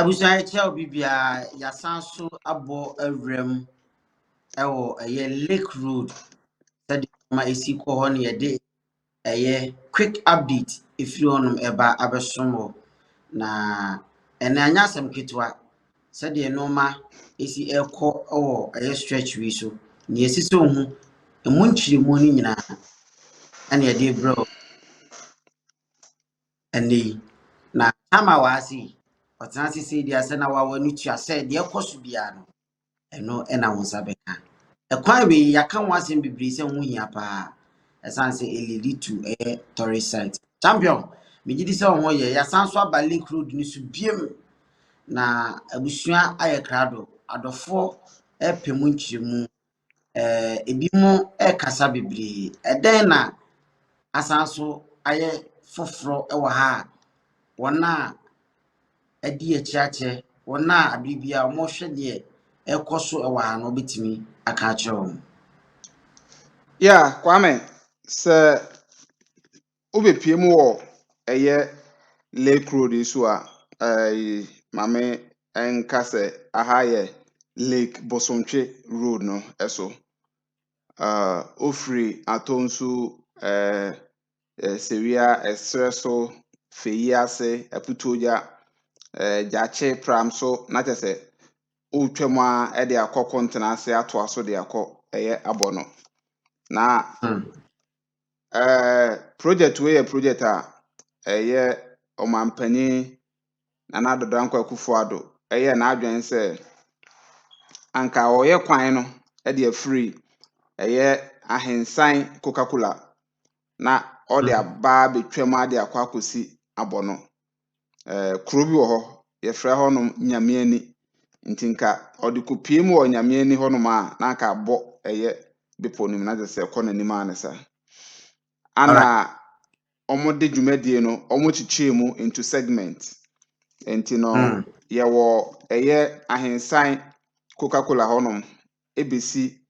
Abusa echa obibia yasanso abo awrem ewo Lake Road said ma esiko ho ne ye quick update if you on eba abesomo na ene anyasem ketwa said no ma esi ekọ ewo stretch wi so ne esisi ohu emu nchiremu ni nyina ene ye de bro ene na ama wasi otansi se dia se na wawa ni tua se de ekoso bia no eno ena wonsa beka ekwan we yaka wasem bibiri se hu hia pa esanse elili to tourist site champion megidi se ho ye yasanso aba Lake Road ni so biem na abusua ayekrado adofo epemu nchiremu ebimo kasa bibiri eden na asanso aye foforo ewa ha wona adi achiache wona abibia mo hwe de ekoso ewa ha no betimi aka kyewo Yeah, Kwame, se obepiem wo Lake Road so a mame enka se aha ye Lake Bosontwe Road no eso. Ofri atonsu Seria Esreso Feyiase Eputoja Jache Pram so na tese utwam a de akọ ntenase ato aso de akọ abono na project we project a omampani na Dodankwa Akufo-Addo na adwen se anka oye kwan no de free ahensan Coca-Cola na ọ de aba betwam ade akọ akosi abono kuro bi wo ho ye frɛ ho no Nyamiani ntinka ọ de kopiem wo Nyamiani ho no ma na anka abọ bepo nim na se kọ nanim anesa ana omo de dwumadie no omo chichemu into segment enti no ye wo ahensan Coca-Cola honom ebesi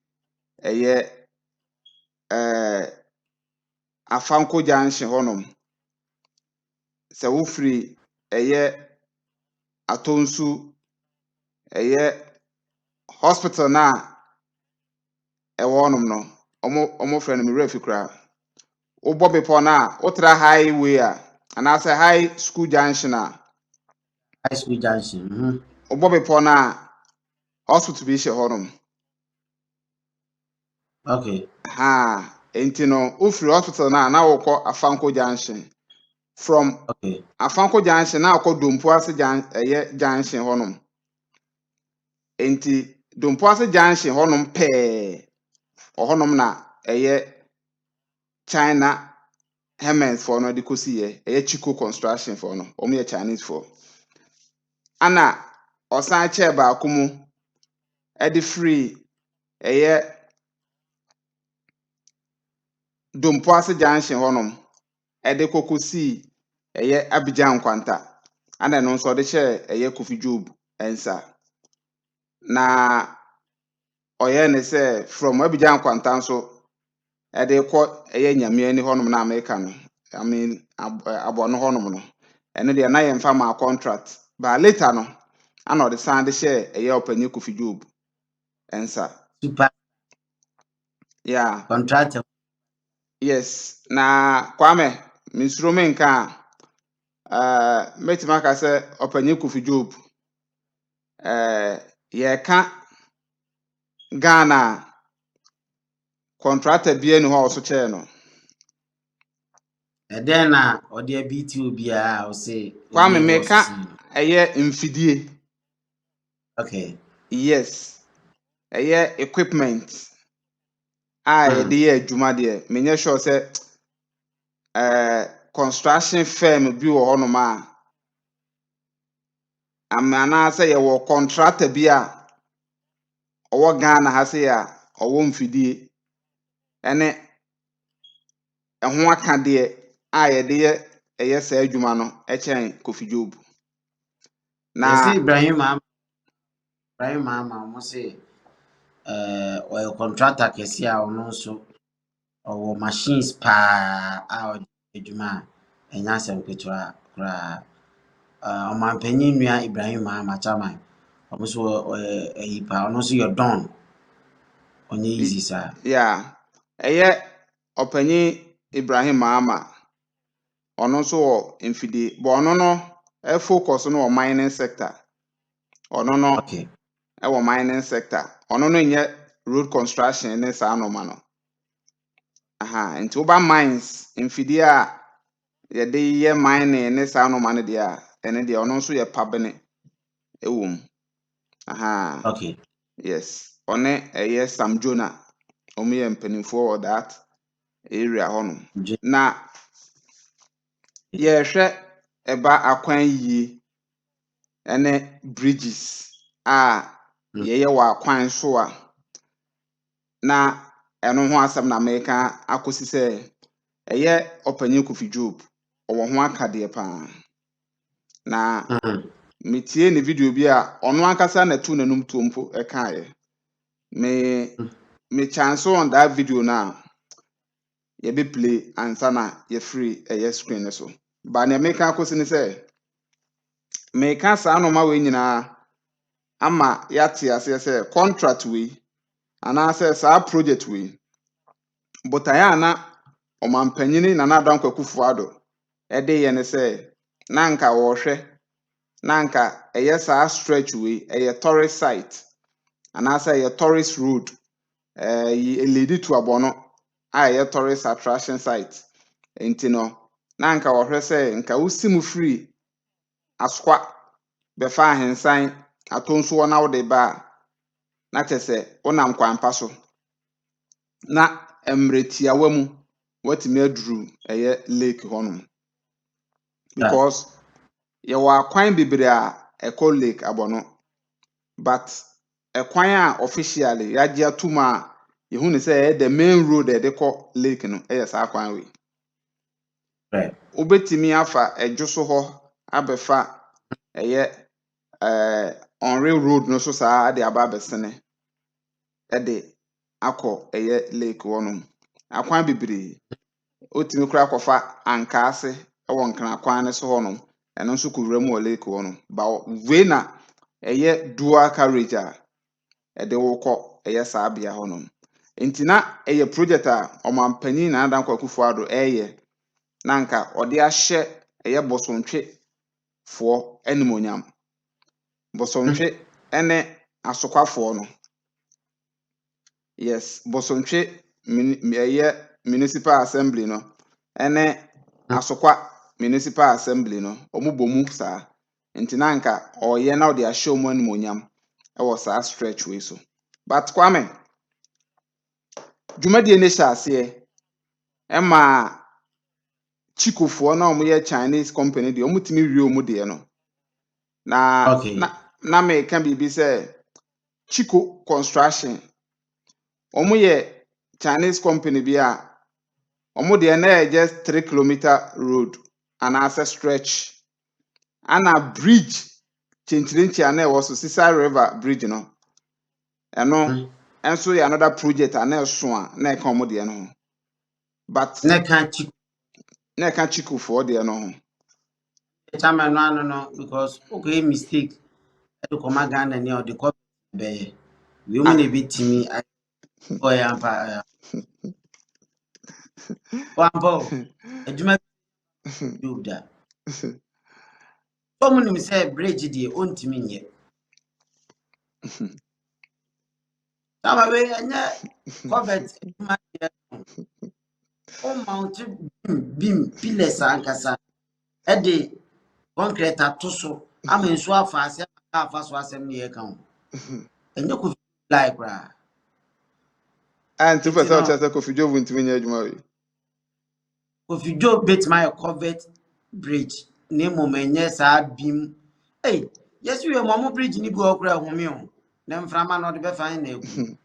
Afanko Junction honom se wo free atonsu hospital na ewo honom no omo frɛ no me refikra Ubo bepo na utra highway and as a high school junction high school junction ubo bepo na hospital bi she honom okay enti no ufri hospital na wokọ Afanko Junction from Afanko Junction na wokọ Dompoase junction honom enti Dompoase junction honom honom na China Hermes for no de kosi Chico Construction for no omo Chinese for ana osan che ba akumu de free Dompoase Junction honom de kokosi Abidjan Nkwanta ana no nso de che Kofi Job ensa na oye ne se from Abidjan Nkwanta nso de kọ Nyamiani honom na America no I mean abono honom no ene de na ye mfa ma contract ba later no ana de san de share opanyi Kofi Job ensa super yeah contractor yes na Kwame minsuro menka metima ka se opanyi Kofi Job ye ka Ghana contractor bia ni ho so che no eden na odi abiti obia o se Kwame meka mfidie okay yes equipment ye de adwuma de menye sure say construction firm bi wo hono ma amana say ye wo contractor bi a owo Ghana ha say a owo mfidie ene ho aka de ye de sa adwuma no chen Kofi Job yes na Ibrahim ama mo se o contractor kesi a ono so o machines pa a adwuma enya sem ketwa kra ɔmanpanyin nua Ibrahim Mahama chairman ɔmo so ɛyi pa ɔno so yɛ don ɔnyɛ easy saa. Yeah. Ɛyɛ ɔpanyin Ibrahim Mahama. Ɔno nso wɔ mfidie. But ɔno no focus no wɔ mining sector. Ɔno no Okay. ɛwɔ mining sector. Ɔno no nyɛ road construction ne saa noma no. Nti woba mines mfidie a yɛde yɛ mining ne saa noma no deɛ a ɛne deɛ ɔno nso yɛ pabene ɛwɔ mu. Okay. Yes. Ɔne ɛyɛ Sam Jonah. Ɔmo yɛ mpanimfoɔ wɔ that area hɔnom. Na yɛhwɛ ɛba akwan yie ɛne bridges a yɛyɛ wɔ akwan so a na ɛno ho asɛm na meka akɔsi sɛ ɛyɛ ɔpanyin Kofi Job ɔwɔ ho akadeɛ paa. Na metie ne video bi a ɔno ankasa na ɛto n'anum tuo mpo ɛkaeɛ. Me chance on that video na yɛbɛ play ansa na yɛfiri ɛyɛ screen ne so. Ba nea meka akɔsi ne sɛ meka saa noma wei nyinaa ama yɛate aseɛ sɛ contract wei anaasɛ saa project wei botaeɛ a na ɔmanpanyin Nana Addo Akufo-Addo ɛde yɛ ne sɛ na nka wɔhwɛ na nka ɛyɛ saa stretch wei ɛyɛ tourist site anaasɛ ɛyɛ tourist road lead to Abono a ɛyɛ tourist attraction site. Nti no na nka wɔhwɛ sɛ nka wosi mu free Asokwa bɛfa Ahensan atɔ nso wɔ na wode ba a na kyerɛ sɛ wonam kwan pa so na mmerɛ tiawa mu watumi aduru ɛyɛ lake hɔnom. Because yɛwɔ akwan bebree a ɛkɔ lake Abono, but ɛkwan a officially yɛagye atom a yɛhu ne sɛ ɛyɛ the main road a yɛde kɔ lake no ɛyɛ saa kwan wei. Right. Wobɛtumi afa ɛdwo so hɔ abɛfa ɛyɛ on-rail road no so saa de aba abɛsene ɛde akɔ ɛyɛ lake hɔnom. Akwan bebree. Otumi kora akɔfa Ankaase ɛwɔ Nkran ne so hɔnom. Ɛno nso kɔwura mu wɔ lake hɔnom. Ba wei na ɛyɛ dual carriage a ɛde wokɔ ɛyɛ saa bea hɔnom. Nti na ɛyɛ project a ɔmanpanyin Nana Addo Akufo-Addo ɛyɛ na nka ɔde ahyɛ ɛyɛ Bosontwe foɔ animonyam. Bosontwe ɛne Asokwafoɔ no. Yes, Bosontwe ɛyɛ municipal assembly no ɛne Asokwa municipal assembly no ɔmo bɔ mu saa. Nti na nka ɔyɛ na ɔde ahyɛ ɔmo animonyam ɛwɔ saa stretch wei so. But Kwame, dwumadie ne hyɛ aseɛ ɛma Chikofoɔ na ɔmo yɛ Chinese company deɛ ɔmo tumi wie ɔmo deɛ no. Na meka biribi sɛ Chiko Construction ɔmo yɛ Chinese company bi a ɔmo deɛ na yɛ just 3 kilometer road anaasɛ stretch. Ana bridge kyenkyerɛnkyerɛ a na ɛwɔ so Sisa River bridge no. Ɛno ɛnso yɛ another project a na ɛso a na ɛka ɔmo deɛ no ho. But na ɛka Chikofoɔ deɛ no ho. chairman no because okay mistake ɛde kɔma Ghana ni ɔde kɔ bɛyɛ wei mu na ebetimi ɔyɛ ampa wampo adwuma Job da ɔmo nim sɛ bridge deɛ ɔntimi nyɛ ama wei ɛnyɛ covet adwuma deɛ o mount beam pillars ankasa ɛde concrete ato so ama nso afa asɛm afa so asɛm ne yɛ ka ho ɛnyɛ Kofi like bra Anti for so chance Kofi Job ntimi nyɛ adwuma wei. Kofi Job bet my covered bridge ne mom enye saa beam yes we mo bridge ni bi okura home o na mframa no de be fan na egu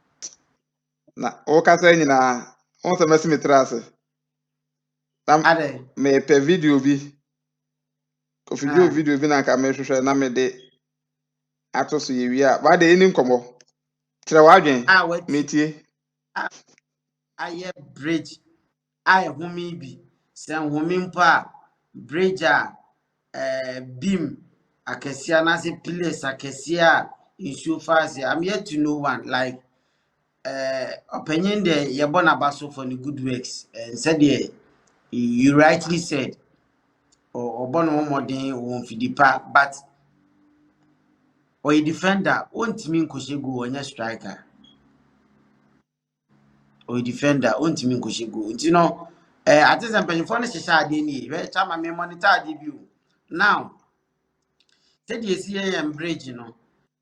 na o ka say nyina on se mesi metrase tam me pe video bi Kofi Job video bi na ka me hwehwe na me de ato so ye wi a ba de ni nkomo kire wa adwen metie aye bridge home bi se home mpo a bridge a beam Akesia na se place akesia issue fast. I'm yet to know one like opinion there yebona baso for the good works and said you rightly said or born one more day won't feed but or a defender won't mean Koshego on your striker or a defender won't mean Koshego. You know, at this time, for the Shadi, very time I may monitor debut. Now, said you see a bridge, you know,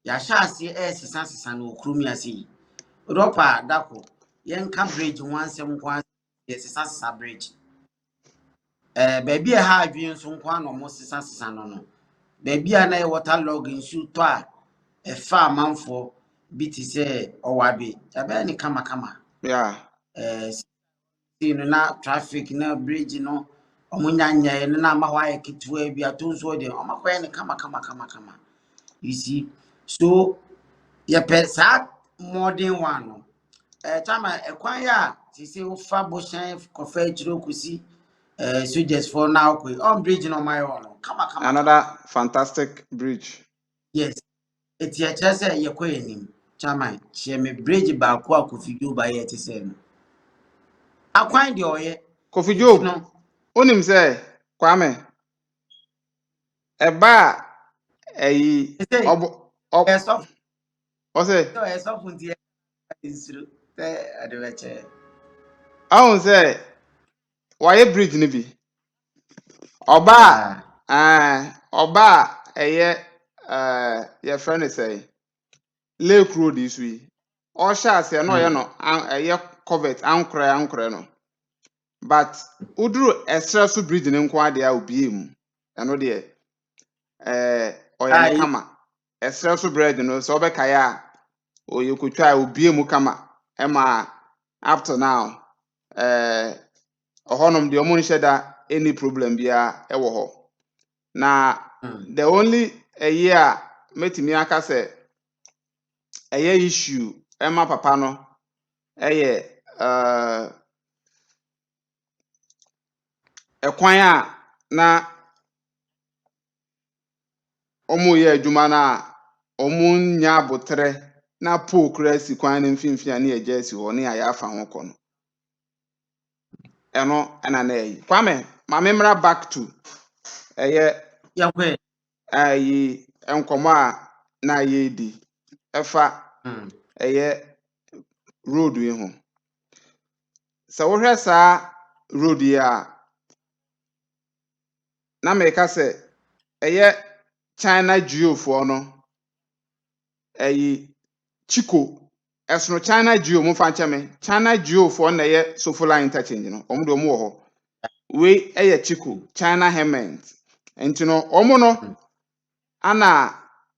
ya shall see as a sansan or crumia see. Ropa, Dako, young bridge once and once, yes, a sansa bridge. Baby, a high view so one or most sansan no. Baby, a na water log in shoot toa. A far man for biti say or wabi. Tabani kama. Yeah. See na traffic na bridge no. Omunyanya na ma wa ekitwe bi atonso de omakoye ne kama. You see, so ye pesa modern one no. Chama ekwan ya ti say wo fa boshan kofa chiro kusi so just for now on bridge no my one kama. Another fantastic bridge. Yes. Eti a kyerɛ sɛ yɛkɔ anim chairman hyɛ me bridge baako a Kofi Job ayɛ te sɛ no akwan deɛ ɔyɛ Kofi nti Job, no onim say Kwame, eba eyi sɛ obo ob ɛsɔfo o say ɛsɔfo nti nsuro sɛ ade bɛkyɛ ahun say why bridge ni bi. saa Oba eye your friend is say Lake Road is we. Or shall say no you know eye covet ankre no. But udru extra so bridge ni nko ade a obi mu. Eno de oye ne ai kama. Extra so bridge no so obeka ya oye kotwa obi mu kama. Ema up to now ohonom de omo nhye da any problem bia ewo ho. Na the only a year metimi aka say a issue Emma papa no ekwan a na omo ye adwuma na omo nya abotre na po kura si kwan ne mfimfini na ye si ho ne ya afa ho kɔ no eno na na yi Kwame ma memra back to yɛkɔ ayi enkomo a na ye di efa road yi ho sɛ wohwɛ saa road yi a na meka sɛ China geofoɔ no Chico ɛsono China geo mo fa nkyɛ me China geofoɔ na Sofola interchange no ɔmo de ɔmo wɔ hɔ we Chico China Hement nti no ɔmo no ana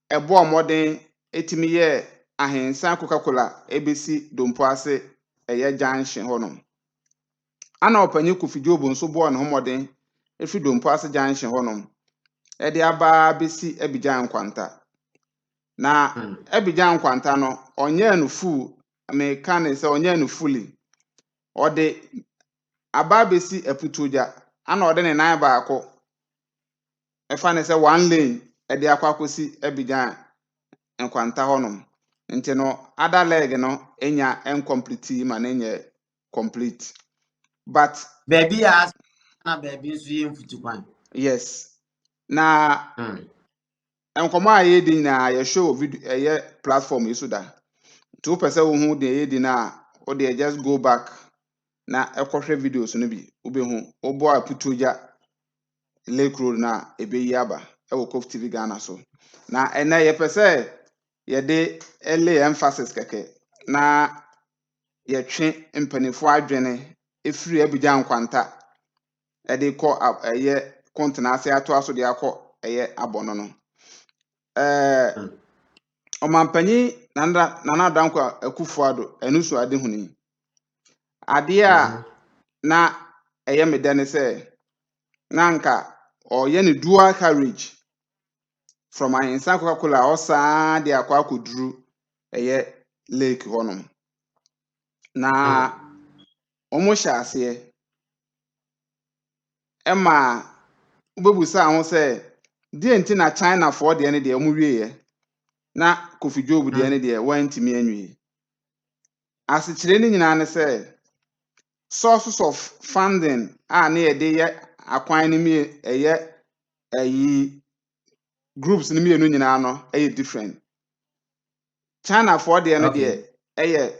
ɛbɔ ɔmɔden etimi yɛ ahensa Coca-Cola ebesi dompo ase junction hɔ no ana ɔpanyi Kofi Job nso bɔɔ ne ho mmɔden efi dompo ase junction hɔ no ɛde aba besi Abidjan Nkwanta na Abidjan Nkwanta no ɔnyɛ no full American sɛ ɔnyɛ no fully ɔde aba besi Aputoja ana ɔde ne nan baako ɛfa ne sɛ one lane ɛde akɔ akɔsi Abidjan Nkwanta hɔ no nti no other leg no enya incomplete ma na enya complete but baabi a na baabi nso yɛ mfutu kwan yes na enkomo a ye di na ye show video platform yi so da to pese wo hu de ye di na o de just go back na ekohwe videos no bi wo be hu obo Aputoja Lake Road na ebeyi aba e wo Kof TV Ghana so na ena ye pese ye de ele emphasis keke na ye twe mpanifo adwene efiri Abidjan Nkwanta e de ko kontina ase ato aso de akọ abono no Ọmampanyi Nana Addo Akufo-Addo enusu ade huni ade a na me dane sɛ na nka ɔyɛ ne dual carriage from Ahensa Coca-Cola ɔsaa de akɔ akɔduru lake hɔnom na ɔmo hyɛ aseɛ ɛma wobɛbusa ho sɛ die nti na China for de ne de omu wiye na Kofi Job de ne de wantimi anwie asekyere ne nyina ne sɛ sources of funding a na yɛde yɛ akwan ne mi ɛyɛ ayi groups ne mienu nyinaa no ɛyɛ different China for de ne de ɛyɛ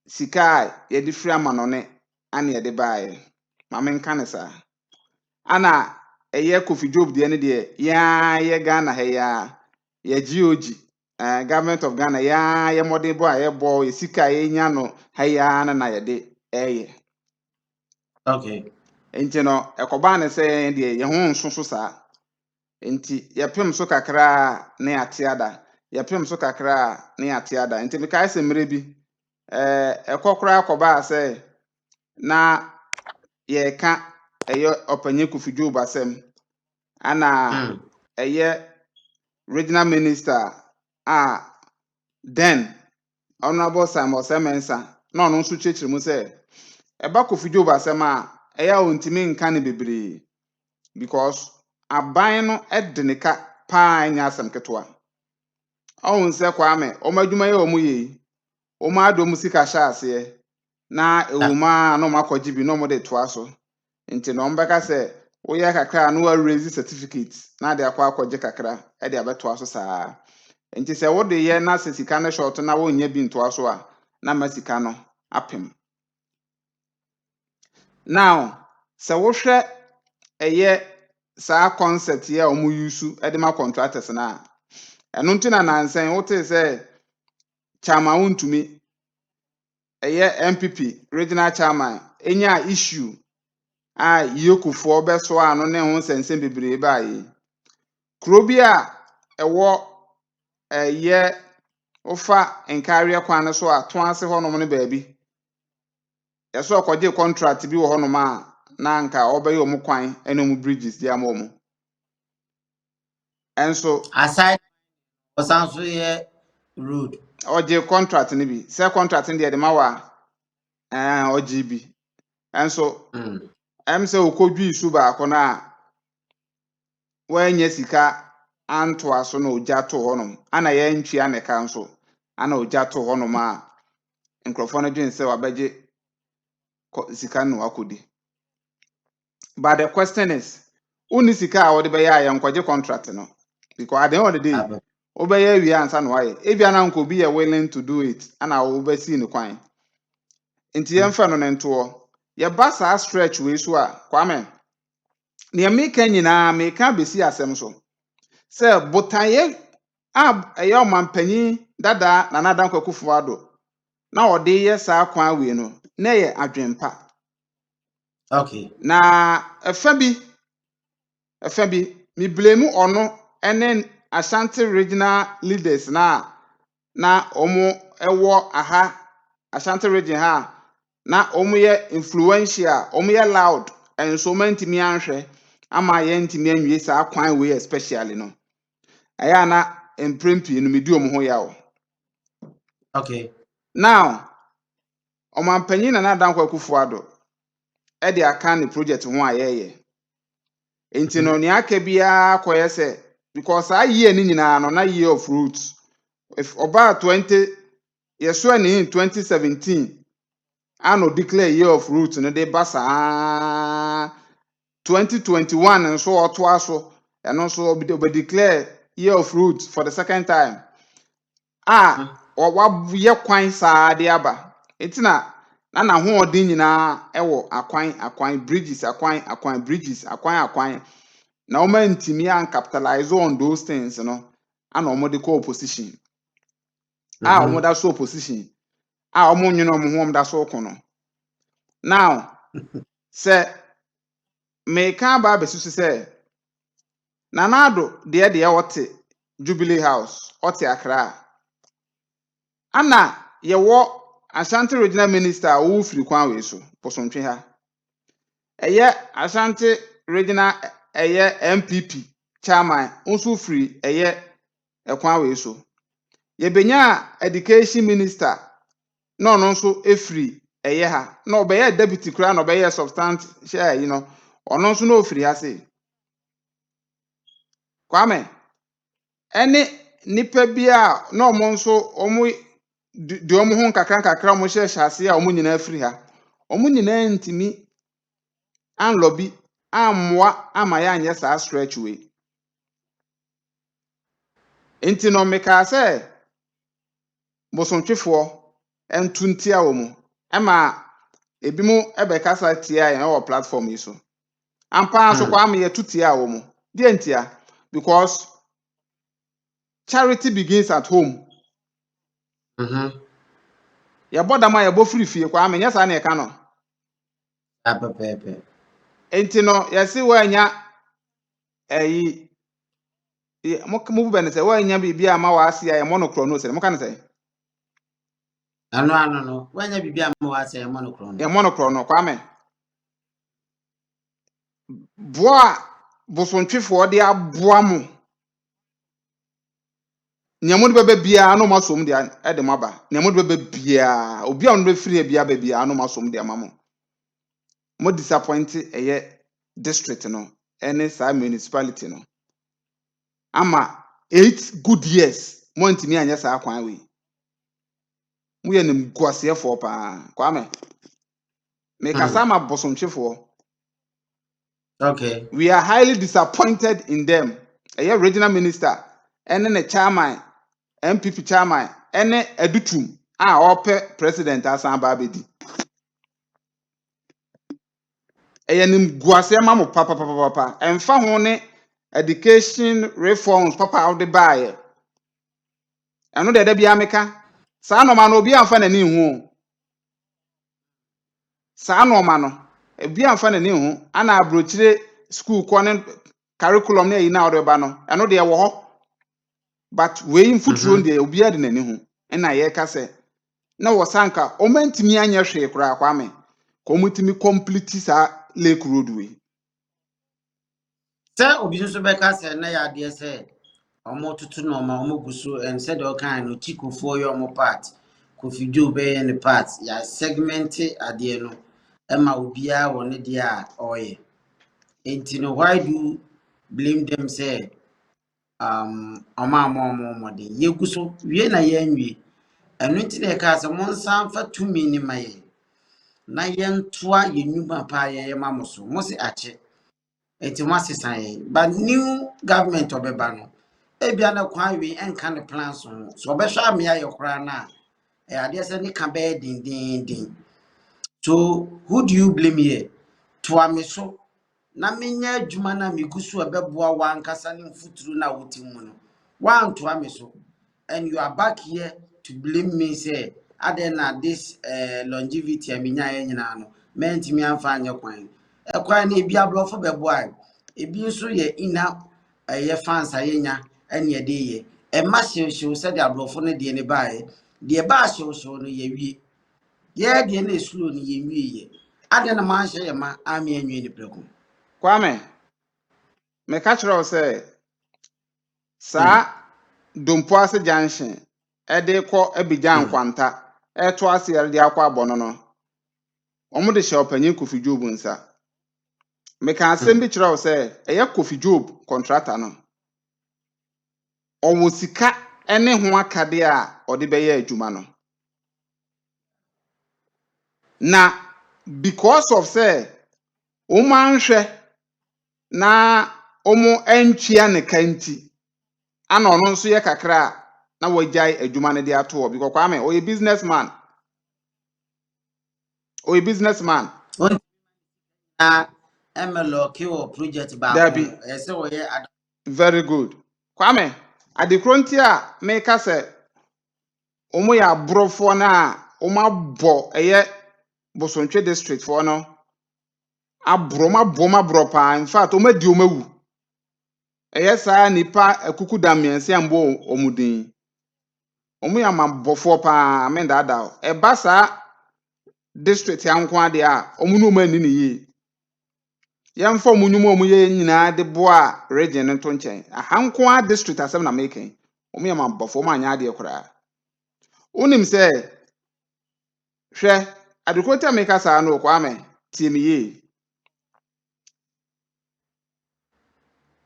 sika a yɛde firi amanɔne ana yɛde baeɛ ma menka ne saa ana ɛyɛ Kofi Job de ne de ya yɛ Ghana ha ya yɛ GOG government of Ghana ya yɛ modern boy a yɛbɔ yɛ sika yɛ nya no ha ya na yɛde ɛyɛ Okay. nti no ɛkɔba ne sɛ de yɛ ho nso so saa nti yɛpem so kakra na yɛate ada yɛpem so kakra na yɛate ada nti mekae sɛ mmere bi ɛkɔkora akɔba sɛ na yɛka ɛyɛ ɔpanye Kofi Job asɛm ana ɛyɛ regional minister then honorable Simon Semensa na ɔno nso kyerɛkyerɛ mu sɛ ɛba Kofi Job asɛm a ɛyɛ ontimi nka ne bebree because aban no ɛde ne ka paa nya asɛm ketewa ɔhun sɛ Kwame ɔmo adwuma yɛ ɔmo yɛ ɔmo adɔ sika hyɛ aseɛ na ewuma na ɔmo akɔgye bi na ɔmo de toa so nti na ɔmo bɛka sɛ woyɛ kakra na wa raise certificate na de akɔgye kakra ɛde abɛtoa so saa nti sɛ wode yɛ na sɛ sika no short na wonnya bi ntoa so a na ma sika no apem now sɛ wohwɛ ɛyɛ saa concept yɛ ɔmo use ɛde ma contractors na ɛno nti na nansen wote sɛ chairman wontumi ɛyɛ MPP regional chairman enya issue a yokufoɔ bɛso ano ne ho nsɛnsɛm bebree bae kuro bi a ɛwɔ ɛyɛ ofa nkareɛ kwan so a to ase hɔ nom ne baabi yɛso ɔkɔgye contract bi wɔ hɔ nom a na nka ɔbɛyɛ ɔmo kwan ɛne ɔmo bridges di ama ɔmo enso aside osanso yɛ road ɔgye contract ne bi sɛ contract ne de ma wa ɔgye bi enso sɛ okɔdwi su baako na wɔanya sika antoa so na ogya to hɔ nom ana yɛntwea ne ka nso ana ogya to hɔ nom a nkrɔfoɔ no dwen sɛ wabɛgye sika no akɔdi but the question is uni sika a wɔde bɛyɛ a yɛnkɔgye contract no because at the end of the day wobɛyɛ awie ansa na wayɛ ebia na nko bi yɛ willing to do it ana wobɛsi ne kwan nti yɛmfa no ne ntoɔ yɛba saa stretch wei so a Kwame nea meka nyinaa meka besi asɛm so sɛ botaeɛ a ɛyɛ ɔmampanyin dada na Nana Dankwa Akufo-Addo na ɔde yɛ saa kwan wei no na yɛ adwempa okay na ɛfa bi me blame ɔno ɛne Ashanti regional leaders na ɔmo ɛwɔ aha Ashanti region ha na ɔmo yɛ influential ɔmo yɛ loud ɛnso ɔmo ntimi anhwɛ ama yɛ ntimi anwie saa kwan wei especially no ɛyɛ na mprempie no medi ɔmo ho yawo okay now ɔmampanyin na Nana Dankwa Akufo-Addo ɛde aka ne project ho a yɛyɛ nti no ne aka biara kɔyɛ sɛ because saa year ni nyinaa no na year of roots if about 20 yɛso ne in 2017 ano declare year of roots no de ba saa 2021 nso ɔto aso ɛno nso obi declare year of roots for the second time wayɛ kwan saa de aba etina na hoɔden nyinaa ɛwɔ akwan bridges akwan bridges akwan na wɔn ntumi an capitalize on those things no ana wɔn de kɔ opposition wɔn da so opposition wɔn nwene wɔn ho wɔn da so kɔ no now sɛ meka ba abɛsusu sɛ Nana Addo deɛ ɔte Jubilee House ɔte Accra ana yɛwɔ Ashanti regional minister a ɔwɔ firi kwan wei so Posontwe ha ɛyɛ Ashanti regional ɛyɛ MPP chairman nso firi ɛyɛ ɛkwan wei so yɛbenya education minister na ɔno nso efiri ɛyɛ ha na ɔbɛyɛ deputy kura na ɔbɛyɛ substantive ɔno nso na ofiri ha se Kwame, any nipa bi a na ọmụ nso ọmụ di ọmụ ho nkakra ọmụ hyɛ hyase a ọmụ nyinaa firi ha. Ọmụ nyinaa ntimi anlɔbi ammoa ama ya anyɛ saa stretch wei. Nti no mekaa sɛ bosontwefoɔ ɛnto ntia wɔ mu ɛma ebi mu ɛbɛkasa tia yɛn wɔ platform yi so. Ampa so Kwame yɛto tia wɔ mu. Deɛ ntia? Because charity begins at home. Yɛbɔ dam a yɛbɔ firi fie Kwame nyɛ saa na yɛka no. Apepepe. Enti no yɛse wɔanya ɛyi mo bɛ ne sɛ wɔanya biribi a ma wɔase a yɛmmɔ no korɔ no sɛ mo ka ne sɛ Ano no wanya bibi ama wase yɛmmɔ no korɔ no. yɛmmɔ no korɔ no Kwame. Boa bosontwefoɔ de aboa mo. Nea mo de bɛbɛ biara no ma som de ɛde mo aba. Nea mo de bɛbɛ biara obi a no bɛfiri bia ba biara no ma som de ama mo. Mo disappoint ɛyɛ district no ɛne saa municipality no. Ama 8 good years mo ntimi anyɛ saa kwan wei. Mo yɛ nim guaseɛfoɔ paa Kwame. Me kasa ma bosontwefoɔ. Okay. We are highly disappointed in them. Ɛyɛ regional minister ɛne ne chairman MPP chairman ɛne Edutum a ɔpɛ president asan ba abɛdi. Ɛyɛ nim guaseɛ ma mo papa. Ɛmfa ho ne education reforms papa a wɔde baayɛ. Ɛno de ɛda bia meka. Saa nɔɔma no obi amfa n'ani ho. Saa nɔɔma no obi amfa n'ani ho ana abrokyire school kɔ ne curriculum ne ayi na ɔde ba no. Ɛno de ɛwɔ hɔ. But wei mfuturo de obi ade n'ani ho. Ɛna yɛka sɛ na wɔsanka ɔmantimi anyɛ hwee koraa Kwame. Ka ɔmutimi complete saa Lake Road wei. Sɛ obi nso bɛka sɛ na yɛ adeɛ sɛ ɔmo tutu no ma ɔmo guso and said all kind no chikufoɔ yɛ ɔmo part. Kofi Joe bɛyɛ ne part. Ya segment adeɛ no ɛma obiara wɔ ne deɛ a ɔyɛ. Enti no why do you blame them say ɔmo de yegu so wie na yɛnwie. Ɛno nti na yɛka sɛ mo nsa mfa tumi ne ma yɛ. Na yɛntoa yɛ nnwuma paa yɛyɛ ma mo so. Mo se akyɛ. Enti mo asesa yɛ. But new government ɔbɛba no. Ebia na kwan wi enka ne plans so. So ɔbɛhwɛ amea yɛ koraa na adeɛ sɛ ne ka bɛyɛ dindindin. So who do you blame here? Toa me so na menya adwuma na megu so ɛbɛboa wankasa ne mfuturu na wotim mu no. Wan toa me so. And you are back here to blame me say other na this longevity amenya nyina no mentimi amfa anya kwan. Kwan na ebi ablofo bɛboa. Ebi nso yɛ ina ɛyɛ fans ayenya ɛne yɛde yɛ. Ɛma hyewhyew sɛ de ablofo no de ne bae. De ba hyewhyew no yɛ wie. Yɛ de na slow no yɛ wie yɛ. Ade na man hyɛ yɛ ma ame anwie ne preko. Kwame, me ka kyerɛw sɛ saa Dompo Ase Junction ɛde kɔ Abidjan Nkwanta ɛto ase ɛde akɔ abɔno no. Ɔmo de hyɛ ɔpanyin Kofi Job nsa. Me ka asɛm bi kyerɛw sɛ ɛyɛ Kofi Job contractor no. Ɔwɔ sika ɛne ho akade a ɔde bɛyɛ adwuma no. Na because of say ɔmo anhwɛ na ɔmo antwia ne ka nti ana ɔno nso yɛ kakra a na wɔgyae adwuma no de ato hɔ because Kwame ɔyɛ businessman. Na MLO kiwo project ba Dabi. ɛsɛ wɔyɛ Very good. Kwame, adekoro nti a meka sɛ ɔmo yɛ aborɔfoɔ na ɔmo abɔ ɛyɛ Bosontwe district foɔ no aborɔ paa. In fact, ɔmo adi ɔmo awu. Ɛyɛ saa nipa akuku da mmiɛnsa mbɔ ɔmo din. Ɔmo yɛ amabɔfoɔ paa, mendaadaa. Ɛba saa district anko ade a ɔmo no ɔmo ani ne yie. Yɛmfa ɔmo nnwuma ɔmo yɛ nyinaa de boa region no to nkyɛn. Ahanko a district asɛm na meka. Ɔmo yɛ amabɔfoɔ ɔmo anya adeɛ koraa. Wonim sɛ hwɛ adekoro nti a meka saa no Kwame tie me yie.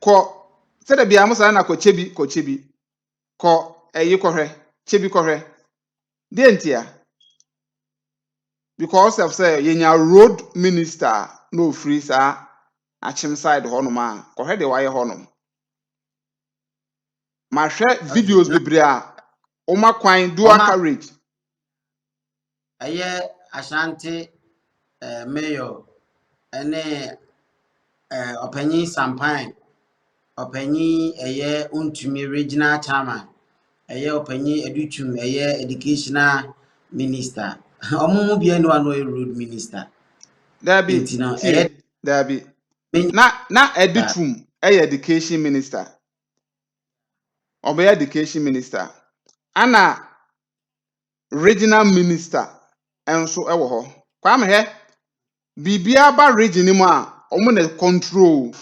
Kɔ Said the Biamusa na kochebi ko kohe chebi kohe. Dientia because of say yenya road minister no free sa achim side honoma kohe de waye honom. Ma hwɛ Okay. videos bebree a oma kwan dual Oma carriage. aye Ashanti mayor ene opanyi Sampan opanyi eye untumi regional chairman eye opanyi edutum eye educational minister omumu bia no ano road minister Dabi intino eye tie dabi na editum education minister. Obe education minister. Ana regional minister enso ewo ho. Kwa me he bibia ba region mu a omo na control.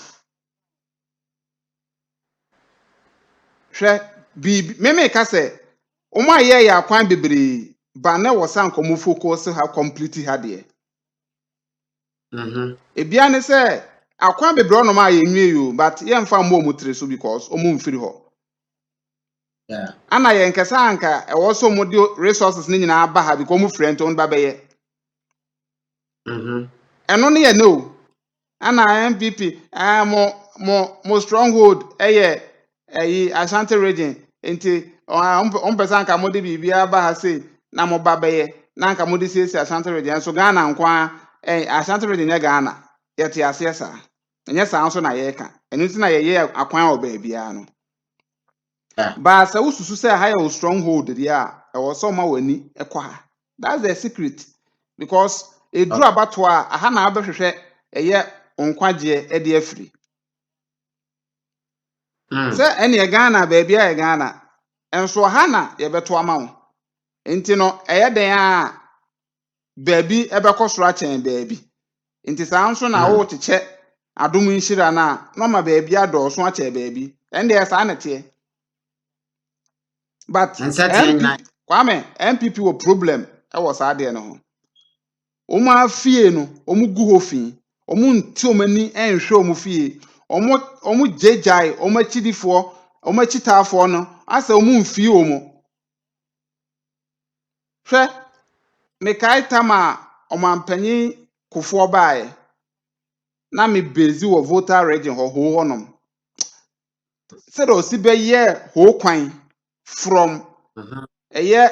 Hwɛ me ka sɛ omo aye ya kwan bebree ba na wo san komo focus ha complete ha de. Ebia ne sɛ akwan bebree onom a yenwie yo but ye mfa mo omo so because omo mfiri ho. yeah Ana ye nkesa anka ewo so mo de resources ni nyina ba ha because omo frɛ nto ba bɛyɛ. Eno ne ye no. Ana MPP mo stronghold Ashanti region nti on person ka mo de bibia ba ha say na mo ba beye na nka mo de say Ashanti region so Ghana nkwa Ashanti region ye Ghana ye te ase sa enye sa nso na ye ka enu nti na ye akwan oba bia no ba sa ususu say ha ye stronghold dia e wo so ma wani ekwa ha. That's the secret because edru abato a aha na abehwehwe eye onkwaje e de afiri se ene Ghana ba bia Ghana enso ha na ye beto ama wo nti no eye den a baabi ebekọ soro achen baabi nti sa nso na wo cheche adom nhira na no ma baabi adọso ache baabi ende ya sa na tie but Kwame MPP wo problem e wo sa de no ho omo afie no omo gu ho fi omo nti omani enhwe omo fie omo jejai omo achidifo omo achitafo no asa omo mfie omo hwe me kai tama omampanyi kofo baaye na me bezi wo voter region ho honom said o si be ye ho kwan from eye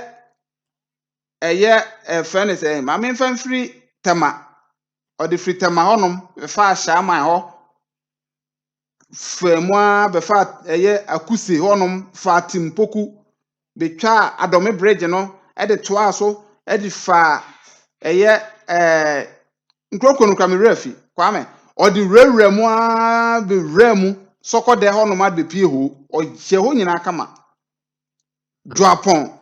friend say ma me fan free tama or the free tama honom fa sha man ho femwa be fa akuse honom fa timpoku betwa adome bridge no e de toa so e de fa nkroko no kamera fi Kwame or the rewre mu a be remu soko de honom ad be pie ho o je ho nyina kama Dwapon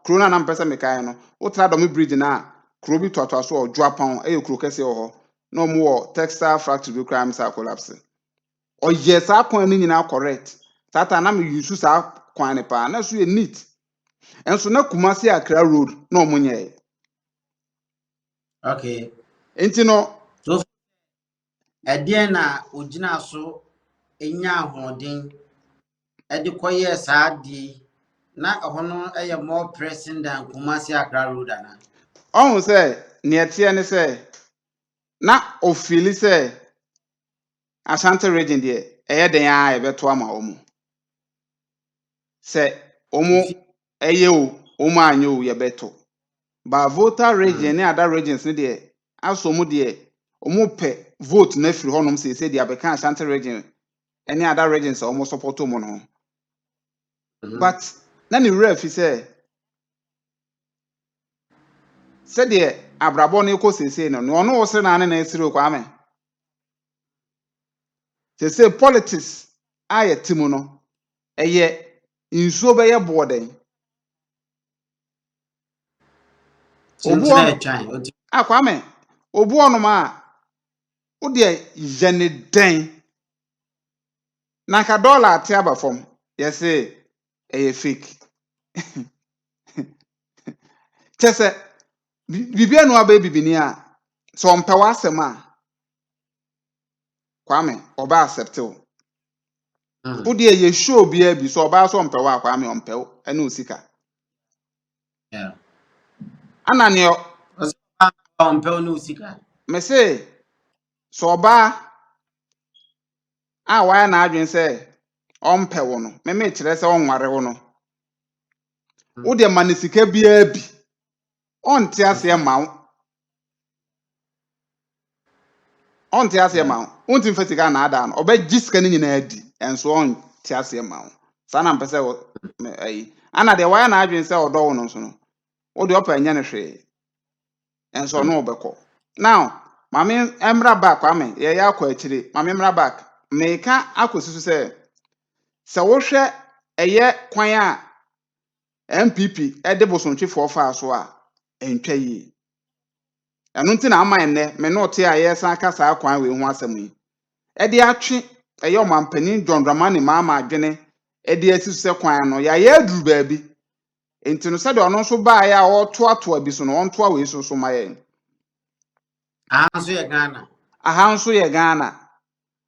krona na mpesa mekai no utra adome bridge na kro bi toatoa so o Dwapon kro kese ho no mo wo textile factory bi crime sa collapse o je sa kwan ni nyina correct tata na me use sa kwan ne pa na so ye neat enso na Kumasi Accra road na o munye okay enti no so edien na ogina so enya ahoden ede koye saadi na ahono eye more pressing than Kumasi Accra road ana ohun say ne etie ne say na ofili say Ashanti region de den a ebeto ama omu se omu omu anyo ye beto ba voter region ne other regions ne de aso mu de omu pe vote na free honom se de abeka Ashanti region any other regions omu support omu no but na ne ref say de abrabo ne ko sese no no no wose na na esire Kwame se politics aye timu no eye insuo be ye boden obu tintina ono etwan Kwame obu ono ma wo de yene den na ka dollar ate aba fom say eye fake chese bibia no aba bibini a so mpewa asem a Kwame oba accept o Udi ye show bi so oba so mpewo akwa me ompewo ene osika. Yeah. Ana ne Ompɛ no sika. me say so oba a waya na adwen say ompewo no me kire say onware wo no. Udi ma ne sika bia bi. Onte ase ma wo. Onte ase ma wo. Onti mfa sika na ada no. Obegi sika ni nyina adi. Enso onte ase ma wo. Sa na mpese wo ayi. Ana de waya na adwen say odo wo no so no. Udi opa nya ne hwe. Enso no obekọ. Now, mami emra back kwame ye ya akọ akire. Mami emra back. Meka akosusu se wo hwɛ ɛyɛ kwan a MPP de bosontwefoɔ faa so a ɛntwa yie. Ɛno nti na ama ennɛ me no te a yɛsan ka saa kwan we ho asɛm yi. Ɛde atwe ɛyɛ ɔmampanin John Dramani Mahama adwene ɛde asi so sɛ kwan no ya aduru baabi. Enti no sɛ de ɔno nso baa ya a ɔtoatoa bi so no ɔntoa we so so ma yɛn. Ahanso yɛ Ghana. Aha nso yɛ Ghana.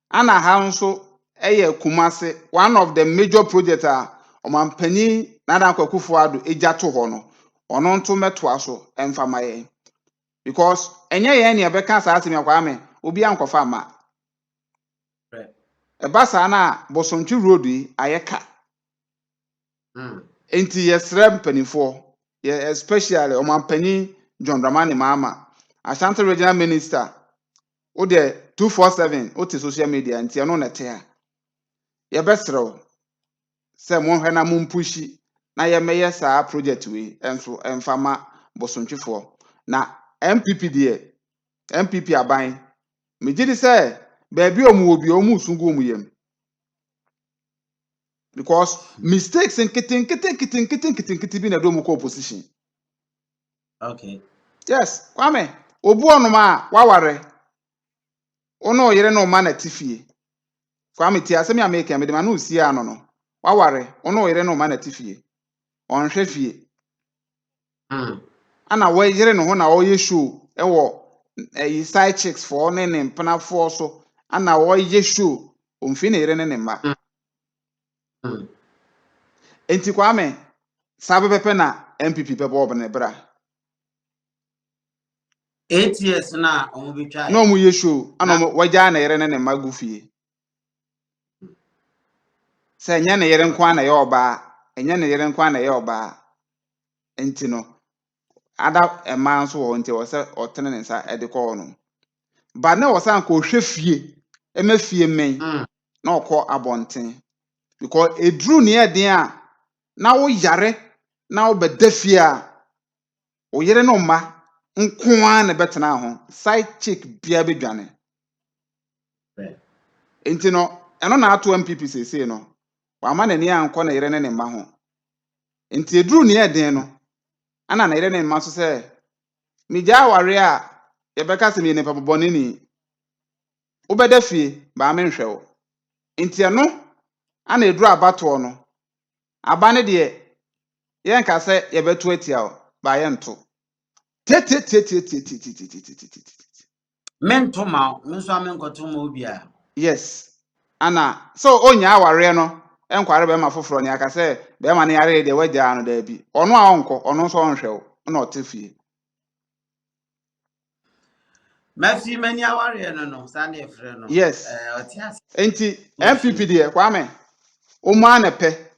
Ana aha nso ɛyɛ Kumasi, one of the major projects a ɔmampanin Nana Akufo-Addo egya to hɔ no. Ɔno nto mɛtoa so ɛmfa ma yɛn. Because enye yɛn ne ɛbɛka saa asɛm akwa me obi ankɔfa ama. Right. Ɛba saa na Bosontwi road yi ayɛka. Enti yɛsrɛ mpanimfoɔ, especially ɔmampanin John Dramani Mahama, Ashanti Regional Minister, wo de 247 wo te social media nti ɛno na ɛte a. Yɛbɛsrɛw sɛ monhwɛ na mompushi na yɛmɛyɛ saa project we ɛnso ɛmfa ma Bosontwifoɔ. Na MPP deɛ MPP aban megye di sɛ baabi omu obi omu sungu omu yam because mistakes nkete bi na do mu ko opposition. Okay. Yes, Kwame obu onum a waware ono yere no ma na tifie. Kwame ti asem ya make me de ma no sie ano no waware ono yere no ma na tifie onhwe fie ana wo yere no ho na wo ye show ewo side chicks for ne mpana for so ana wo ye show omfi na yere ne ma. Enti Kwame sabe pepe na MPP pepe obene bra 8 years na omo betwa no mu ye show ana wagya na yere ne ma gu fie se nya na yere nkwa na ye oba enya na yere nkwa na ye oba enti no ada ema nso wo nti wo se otene ne nsa ede ko no ba na wo san ko hwe fie ema fie men na okọ abonten because edru ne eden a na wo yare na wo beda fie a wo yere no ma nkoa na betena ho side chick bia bedwane enti no eno na ato MPP sese no wa ma na ni ankọ na yere ne ma ho enti edru ne eden no ana na yere ne ma so se migya aware a yebeka se me ne papobone ni wo beda fie ba me nhwe wo enti eno ana edru abato no aba ne de yen ka se yebeto atia wo ba ye nto mento ma menso amenkoto ma obi a. Yes. Ana so onya aware no enkware be ma foforo ne aka se be ma ne yare de wagya no da bi ono a onko ono so onhwe wo na otefie. Mafi mani aware no sa na efre no. Yes. Otias. Enti MPP de Kwame omu anepe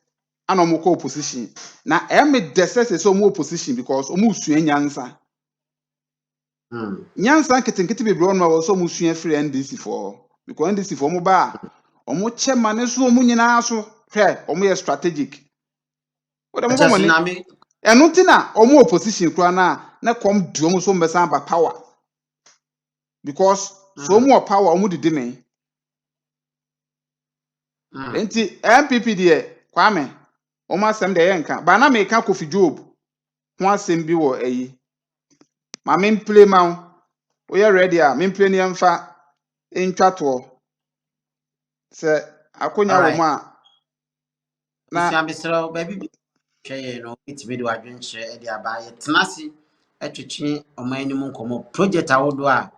ana omu ko opposition na eme desese so omu opposition because omu sua nyansa. Nyansa ketenkete bebre ono wo so omu sua free NDC for because NDC for omu ba omu chema ne so omu nyina so hwe omu ye strategic. Wo dem bo money. Enu ti na omu opposition kura na kom du omu so mbesa ba power because so omu power omu didi me. Enti MPP de Kwame omu asem de yenka ba na me ka Kofi Job ho asem bi wo ayi ma me play ma wo ye ready a me play ni mfa ntwa to se akonya wo mu a na siambesro ba bi hweye no itime de wadwenkyere e de abaye tenase atwetwe omanim nkomo project awodo a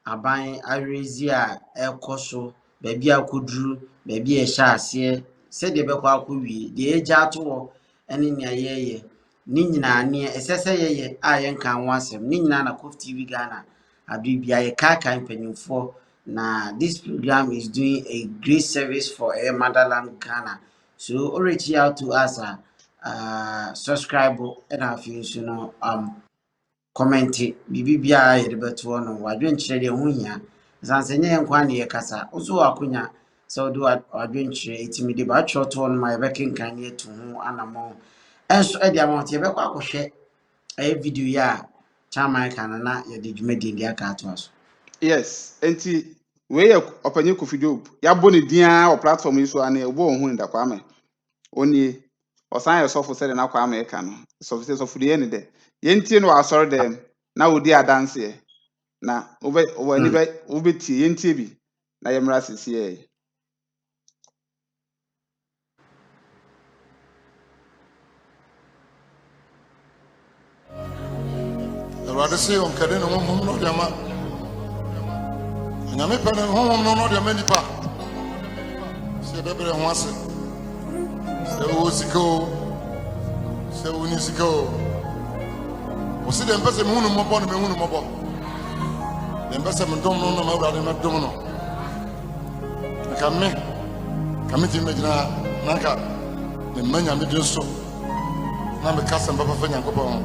aban arezi a ekoso ba bi akoduru baabi a ɛhyɛ aseɛ sɛdeɛ ɛbɛkɔ akɔ wie deɛ ɛgya ato hɔ ɛne nea yɛyɛ ne nyinaa nea ɛsɛ sɛ yɛyɛ a yɛnka ho asɛm ne nyinaa na Kof TV Ghana abere bia yɛkaakae mpanyimfoɔ na this program is doing a great service for motherland Ghana. So reach out to us subscribe and afei nso no comment bibi bia yɛde bɛto no wadwenkyerɛ deɛ ho hia sanse nyɛ nkwa ne yɛkasa oso akonya sɛ wode wadwenkyerɛ ɛtimi de ba atwerɛ to no ma yɛbɛkenkan ne atu ho anamɔ ɛnso ɛde ama wɔte yɛbɛkɔ akɔhwɛ ɛyɛ video yi a chairman ka no na yɛde dwumadie de aka ato aso. Yes, enti we yɛ ɔpanyin Kofi Job yɛabɔ ne din wɔ platform yi so a ne ɛbɔ wɔn ho ne da Kwame onie ɔsan yɛ sɔfo sɛdeɛ na Kwame ɛka no sɔfo deɛ ne dɛ yɛntie no wɔ asɔre dɛm na wodi adanseɛ na wobɛtie yɛntie bi na yɛmmra sisi yɛ. Awurade sɛ ɔnkɛde ne honhom no de ama Nyame pɛ ne honhom no de ama nipa sɛ bɛbrɛ ho ase sɛ wo sika o sɛ wo ni sika o wo se de mpɛ sɛ mehunu mmɔbɔ no mehunu mmɔbɔ de mpɛ sɛ medom no na Awurade mɛdom no nka me timi mɛgyina na nka memma Nyame din so na meka sɛ mpɛpɛ fa Nyankopɔn ho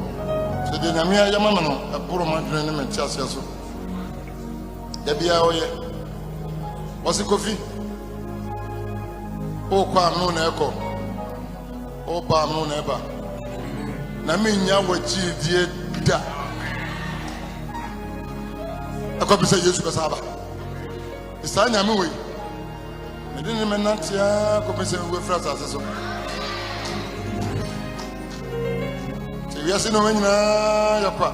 sɛ deɛ Nyame ayɛ ma me no ɛboro m'adwene ne mente aseɛ so da biara ɔyɛ wɔse Kofi wokɔ ameno na ɛkɔ woba ameno na ɛba na mennya wɔgyiedie da ɛkɔbi sɛ Yesu bɛsa aba saa Nyame wei mede ne mɛnantea kɔpɛ sɛ mewafiri asase so wiase no nyinaa yɛ kwa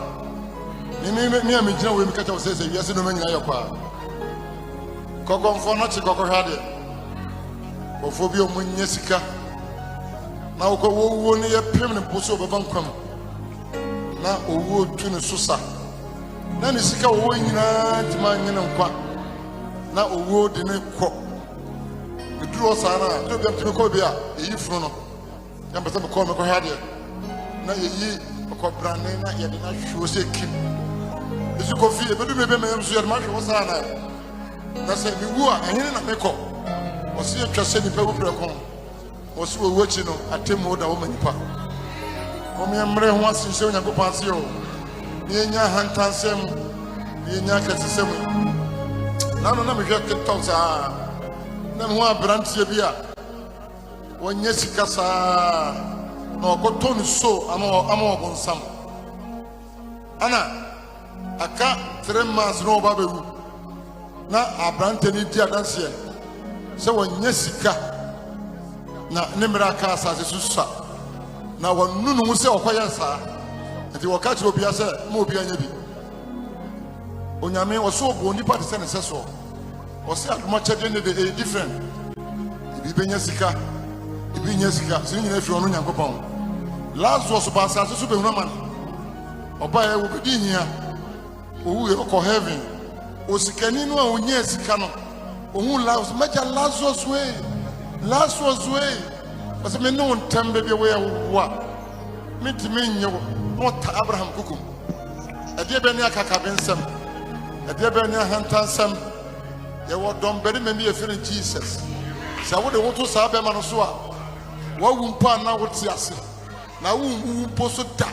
me a megyina wei meka kyɛ wo sɛ wiase no nyinaa yɛ kwa kɔkɔmfoɔ no kye kɔkɔhwɛ adeɛ kɔfoɔ bi a ɔmo nyɛ sika na wokɔ wɔwuo no yɛpem ne bo sɛ ɔbɛba nkwa mu na owuo tu ne so sa na ne sika wɔwɔ nyinaa ntima nye ne nkwa na owuo de ne kɔ meduru hɔ saa no a dɛ obi amtumi kɔ bi a ɛyi funu no yɛmpɛ sɛ mekɔɔ mekɔhwɛ adeɛ na yeyi okɔbrane na yɛde na hwɛ sɛ kim esu Kofi ebedu me be me so yɛde ma hwɛ wo saa na sɛ mewu a ɛhene na mekɔ ɔse atwa sɛ nipa wo brɛko ɔse wo wakyi no atemu da wo ma nipa ɔmo yɛmmerɛ ho asenhyɛ Onyankopɔn ase o ne yɛnya ahantansɛm ne yɛnya akɛsesɛm na no na mehwɛ TikTok saa na mehu aberanteɛ bi a wɔnyɛ sika saa na ɔkɔtɔ ne so ama ɔbɔnsam ana aka 3 months na ɔba bɛwu na aberante ne di adanseɛ sɛ wɔnyɛ sika na ne mmerɛ aka asase so sa na wɔnu no mu sɛ ɔkɔyɛ saa nti wɔka kyerɛ obia sɛ ma obia nyɛ bi Onyame ɔsɛ ɔbɔ nipa te sɛ ne sɛ soɔ ɔsɛ adomakyɛdeɛ ne de ɛyɛ different ebi bɛnya sika ebi nyɛ sika sɛ nyina firi ɔno Nyankopɔn Lazarus ba asase so bɛhunu ama no ɔbaeɛ wɔbɛdi hia owu ɔkɔ heaven osikani no a onyɛ sika no ohun Lazarus mɛgya Lazarus wei ɔsɛ me ne wo ntɛm baabi a woyɛ wo a mentimi nyɛ wo na ɔta Abraham kukum ɛdeɛ bɛ ne akakabe nsɛm ɛdeɛ bɛ ne ahantansɛm yɛwɔ dɔmbarima bi yɛfrɛ no Jesus sɛ wode woto saa bɛma no so a wawu mpo a na wote ase na wo mpo so da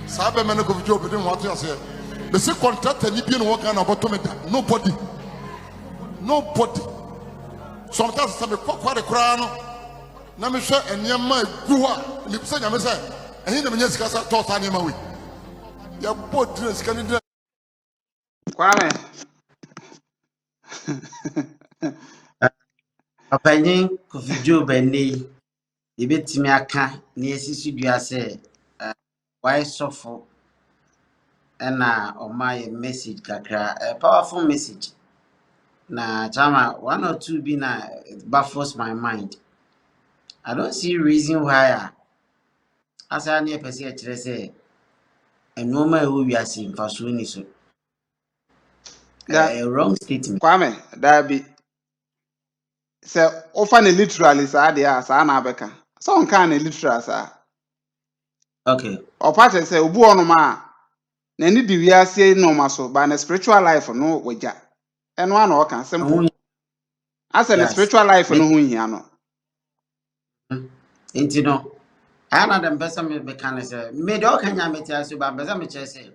saa bɛma no Kofi Job de ho ato ase bɛsɛ contractor ni bi no wɔ Ghana ɔbɔtɔ me da nobody sometimes sɛ mekɔkɔre koraa no na mehwɛ nneɛma egu hɔ a mebisa Nyame sɛ ɛhe na menya sika sɛ tɔɔ saa nneɛma wei yɛbɔ dina sika ne dina Kwame Ɔpanyin Kofi Job ɛnɛ yi yɛbɛtumi aka na yɛsisi dua sɛ wayɛ sɔfo ɛna ɔma yɛ message kakra a powerful message na chama 1 or 2 bi na it baffles my mind. I don't see reason why asa ne pɛ sɛ ɛkyerɛ sɛ ɛnoma ɛwɔ wiase mfasoɔ ni so wrong statement. Kwame dabi say offer literally saa de a saa na abeka so on kan literal saa Okay. o part say obu onoma na ni di wiase no ma so ba na spiritual life no wagya eno ana o kan simple asa na Yes. spiritual life no ho hia no Enti no. Ana dem pesa me be kan say me de o kan nya metia so ba pesa me che say.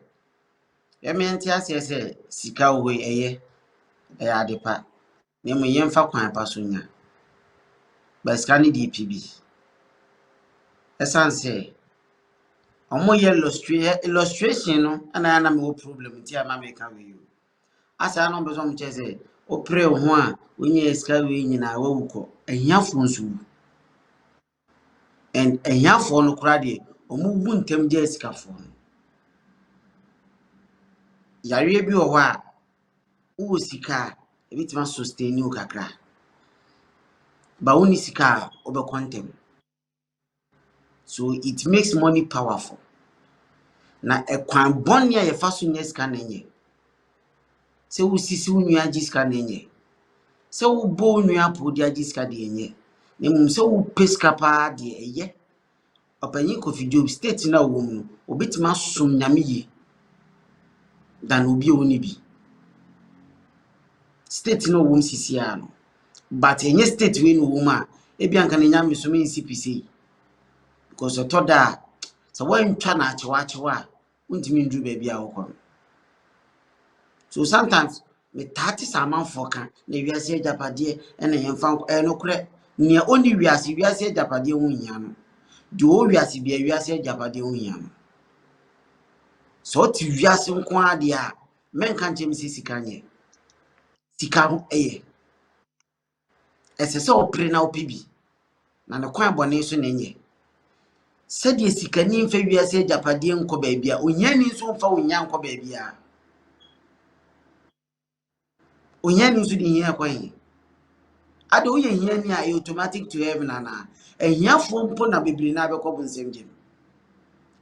Ye me ntia say sika wo eye adepa. Ne mu yemfa kwan pa so nya. Ba sika ni DPB. Esan say omo ye illustration no ana na me wo problem ti ama me kan we you. Asa no bezo mo che say o pray ho a onye sika we nyina wa wuko. Ehiafo nso. And ehiafo no kura de omo wu ntem je sikafo no. Yare bi wo a wo sika ebitima sustain o kakra. Ba woni sika obe contem. So it makes money powerful. Na ekwan bonni a ye fa so nye sika na nye. Se wo sisi wo nua agi sika na nye. Se wo bo nua podi agi sika de nye. Na mum se wo peska pa de eye. Opanyi Kofi Job state na wo mu no obetima som nyame ye. Dan obi oni bi. State no wo sisi a no. But enye state we no wo ma ebi anka na nyame so me nsipisi. Because otoda so when twa na achewa untimi ndru baby a wokọ. So sometimes me 30 saman foka na wiase ajapade na yemfa no kure ne oni wiase ajapade hu hia no de o wiase bia wiase ajapade hu hia no so ti wiase nko ade a menka nchem sika nye sika ho eye esese opre na opibi na ne kwan bone so na nye sɛdeɛ sikani mfa wiase agyapadeɛ nkɔ baabi a onyani nso mfa onya nkɔ baabi a onyani nso de hia kwan ade woyɛ hiani a automatic to heaven ana ehiafo mpo na bebre na abɛkɔ bonsɛm gye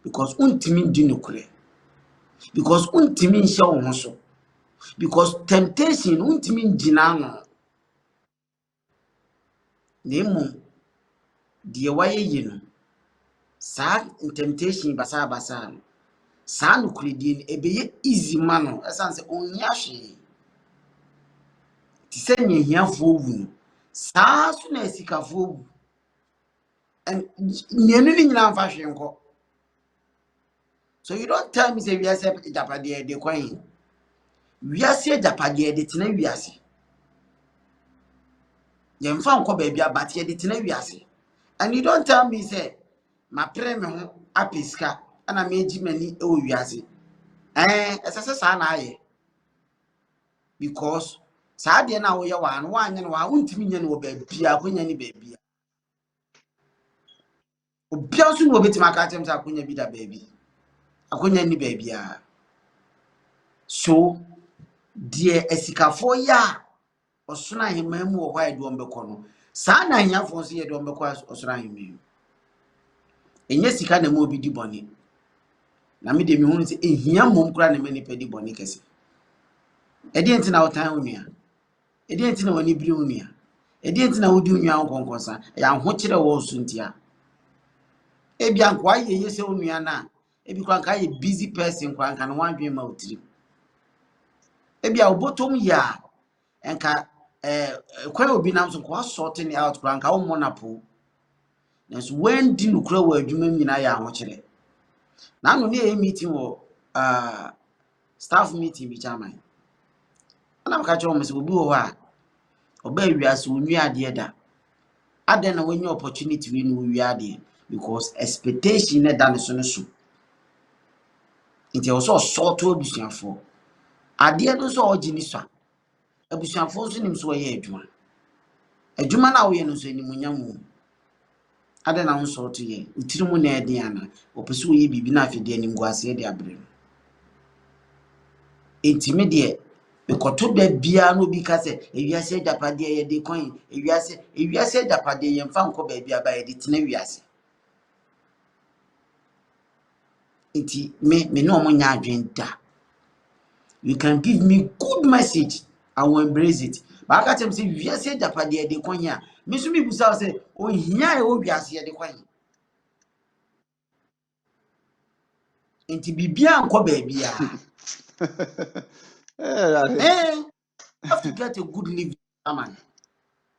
because untimi di nokure because untimi nhyɛ wo ho so because temptation untimi ngina no nemu deɛ wayɛ yi no sa temptation basa no sa no kuredi no ebeye easy man no esanse onya hwe ti se nya hiafo wu no sa so na esikafo wu and nyenu ni nyina mfa hwe nko so you don't tell me say wiase japade de kwan wiase japade de tena wiase ye mfa nko ba bia batie de tena wiase and you don't tell me say ma pre me ho apiska ana meji mani e wo wiase esese sa na aye because sa de na wo ye wa no wa anye no wa untimi nya no ba bia akonya ni ba bia obia so no obetima ka atem sa akonya bi da ba bi akonya ni ba bia so de esikafo ya osuna hemamu wo hwa edo mbekọ no sa na hiafo so ye do mbekọ osuna hemamu enye sika na mo obi di boni na me de me hu se ehia mom kura na me ni pedi boni kese edi enti na wotan onua edi enti na wani biri onua edi enti na wodi onua nkonkonsa ya ho kire wo so ntia ebi anko aye yese onua na ebi kwa nka ye busy person kwa nka na wandwe ma otiri ebi a obotom ya enka kwa obi nam so kwa sorting out kwa nka wo monapo nanso when di nukura wa adwuma nyina ya ho kire na no ne meeting wo staff meeting bi chairman ana maka cho mse obi wo ha oba wiase onwi ade da ade na wenye opportunity we no wi ade because expectation na dan so no so nti o so sort to abusuafo ade no so ogini so abusuafo so nim so ye adwuma na wo ye no so animunyamu ade na ho sort ye utirimu na ede ana opese wo ye bibi na afede anim guase de abre enti de mekoto da bia no bi ka se ewiase japade ye de kwan ewiase japade ye mfa nko ba bia ba ye de tena wiase enti me no mo nya adwen da you can give me good message I will embrace it Ba aka chem se wiase japade de kwan a me so mi busa se ohia e wo wiase de kwan enti bibia anko ba bia have to get a good living man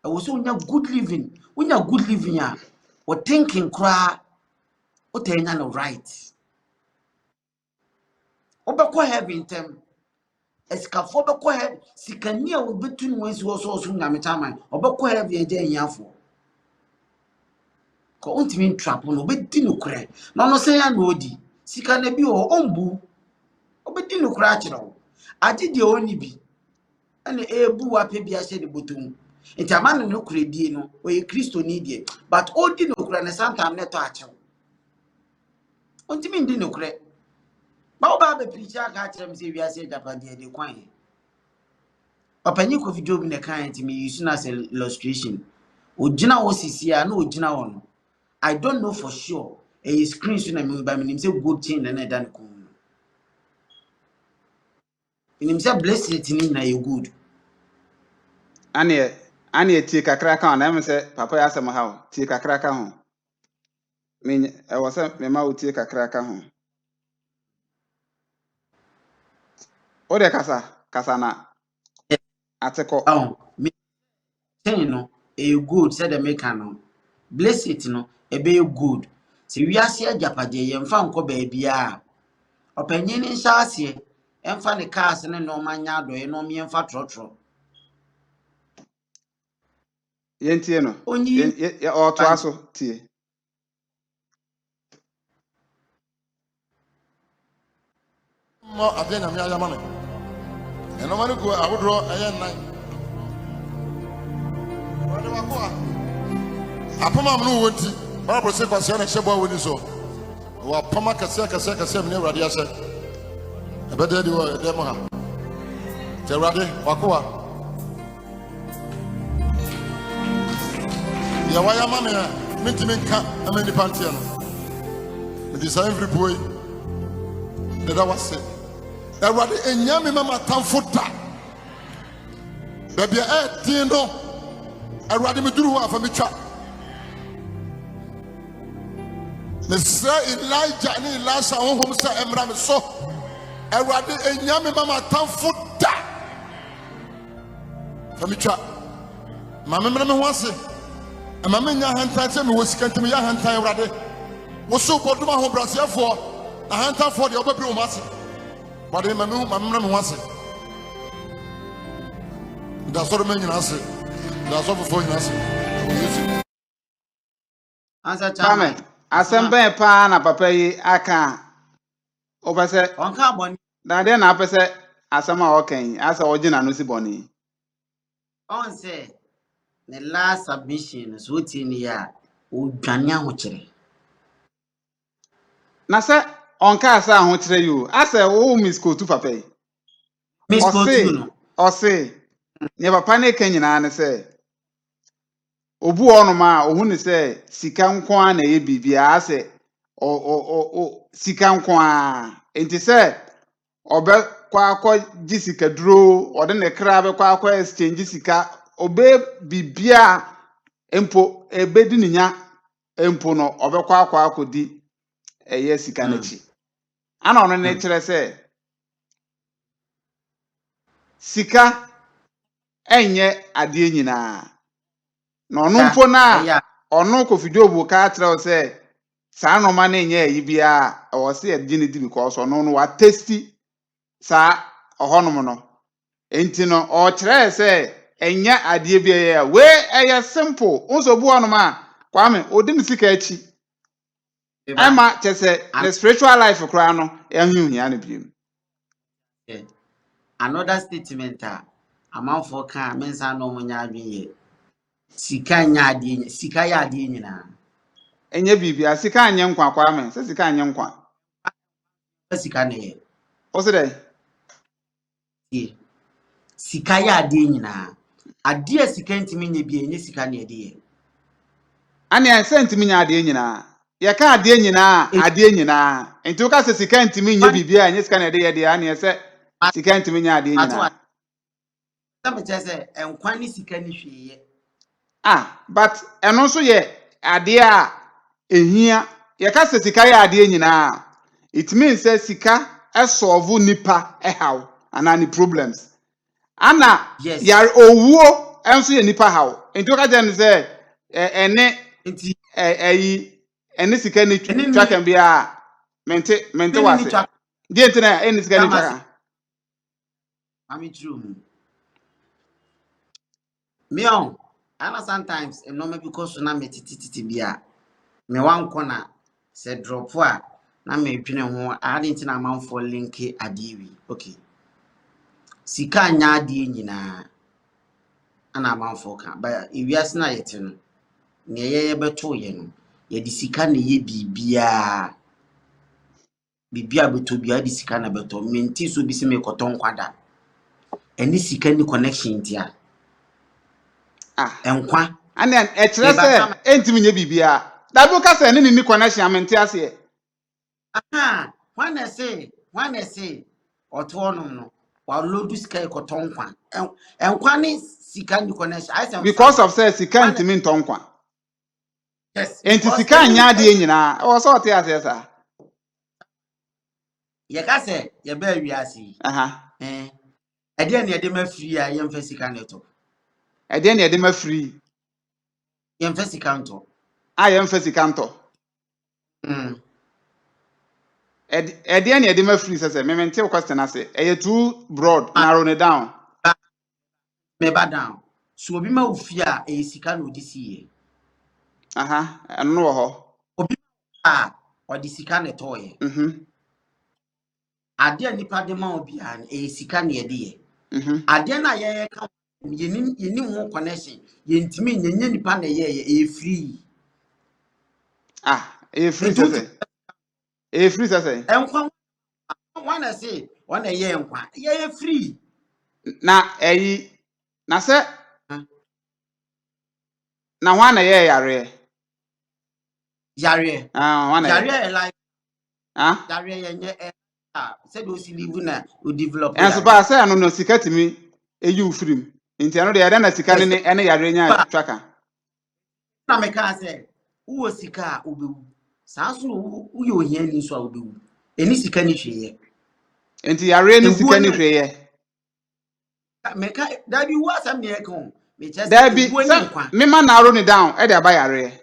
I was on good living when you good living ya or thinking cry o tenya no right obekọ heaven tem escafo obekọ heaven sikani a obetu no wansi wo so nyame taman obekọ heaven eje hiafo ko untimi trap no obedi no kure no se ya no odi sika na bi o ombu obedi no kure a kire wo age de oni bi ene ebu wa pe bia hye de botom enti amane no kure die no oye kristo ni die but odi no kure ne sometime neto a kire untimi ndi no kure ba oba be preacher ka kire me se wiase japade de kwan opanyi ko video bi ne kan enti me use na as illustration ogina wo sisi a na ogina wo no I don't know for sure a screen so na me ba me say good thing na dan ko me say blessed ni na you good ane tie kakra ka na me say papa ya asem ha o tie kakra ka ho me e wo say me ma o tie kakra ka ho o de kasa na ateko me say no a good said the make no blessed no e be good se wiase ajapade ye mfa nko ba bia opanyi ni nsa ase emfa ne cars ne no manya do ye no me emfa trotro yentie no ye o to aso tie mo ade na me ayama me eno mane ko awodro eye nan wade wa ko apama no wonti Bible say kwase na hyebo woni so wa pama kase me awrade ase ebede di wo de mo ha te awrade wa ko ya wa ya mama ya mitimi nka amani pantia no me design every boy that was it awrade enyame mama tamfota bebia tin no awrade me duru ho afa me twa Mr. Elijah ni Elisha honhom sa emra me so awrade enyame mama tamfota fa me twa mama me ho ase mama nya hantan se me wosika me ya hantan awrade wo so boduma ho brasiafo na hantan fo de obabri o mase bade mama me ho ase da so me nyina ase da so fo nyina ase answer chama asem pa na papa yi aka obese onka boni na de na pese asem a okan asa ogina no si boni on say the last submission so tini ya o dwane ahokyere na se onka asa ahokyere yu asa wo miss ko tu papa yi miss kotu no o se ne papa ne kan nyina ne se obu onoma ohu ne se sika nko a na ye bibia ase o sika nko a enti se obe kwa gi sika duro ode ne kra be kwa exchange sika obe bibia empo ebedi ninya empo no obe kwa akodi eye sika na chi ana ono ne kire se sika enye ade nyina na ono mpo na ono kofidobu ka kire o se sa no ma na enye yi bia o se ade ne di because ono no wa tasty sa ohonom no enti no o kire se enya ade bia ya we eye simple unso bu onom a kwame odi ne sika achi ama chese the spiritual life kra no ehun hia ne biem another statement amanfo ka mensa no munya adwenye sika nya ade sika ya ade nyina enye bibia sika anye nkwa kwame se sika anye nkwa sika ne o se dey sika ya ade nyina ade sika ntimi nya bia enye sika ne ade ane sentimi nya ade nyina ye ka ade nyina enti o ka se sika ntimi nya bibia enye sika ne ade ye de ane se sika ntimi nya ade nyina me say enkwa ni sika ni hweye. But eno so ye ade a ehia ye ka se sika ye ade nyina. It means say sika solve nipa how and problems. Ana Yes. yar owuo enso ye nipa how. Enti o ka je ne say ene Enti ene sika ni eni twa kan bia mente ni wase. twa Die enti na ene sika ni twa kama kan. ami true. Me on ana sometimes no me because na me tititi bia me wan kona se drop a na me dwene ho ade nti na amanfo link adewi. Okay. Sika anya ade nyina ana amanfo ka ba ewiase na yete no ne ye beto ye no ye di sika na ye bibia beto bia di sika na beto menti so bi se me koton kwada eni sika ni connection dia enkwa Ana kire me se bata entimi nye bibia da bi ka se ne ni connection amente ase. aha when I say oto no wa load sika koton kwa enkwa ni sika ni connection I say Because fine of say sika when ntimi ntonkwa. yes Enti because sika anya ade nyina o so ote ase sa. ye ka say ye ba wiase Aha. ade na ye de ma free a ye mfa sika neto E de na e de ma free. ye mfa sika nto Aye mfa sika nto. E de na e de ma free se me mente question ase. E too broad, narrow it down. me ba down so obi ma ofi a e sika na odi siye Aha. Eno wo ho. obi a odi sika na toye ade nipa de ma obi a e sika na ye de ye ade na ye ka yeni ho connection yentimi nyenye nipa na ye e free E free se entutu se. E free se se. enkwa wanna say wanna ye enkwa ye free Na na se na hwa na ye yare. yare Hwa na ye. yare like Ah. yare ye nye say do si live na o develop Enso yare ba say ano no sika timi eyi ufrim. Nti ano de yare na sika yes ne ene yare nya ba twaka. na me ka say wo sika obewu saa so wo ye ohia ni so a obewu eni sika ni hweye Nti yare ni ewu sika ni ni hweye. me ka da bi wo asam ne ka o me che say Da bi ewu se ni nkwa me ma narrow ni down e de aba yare.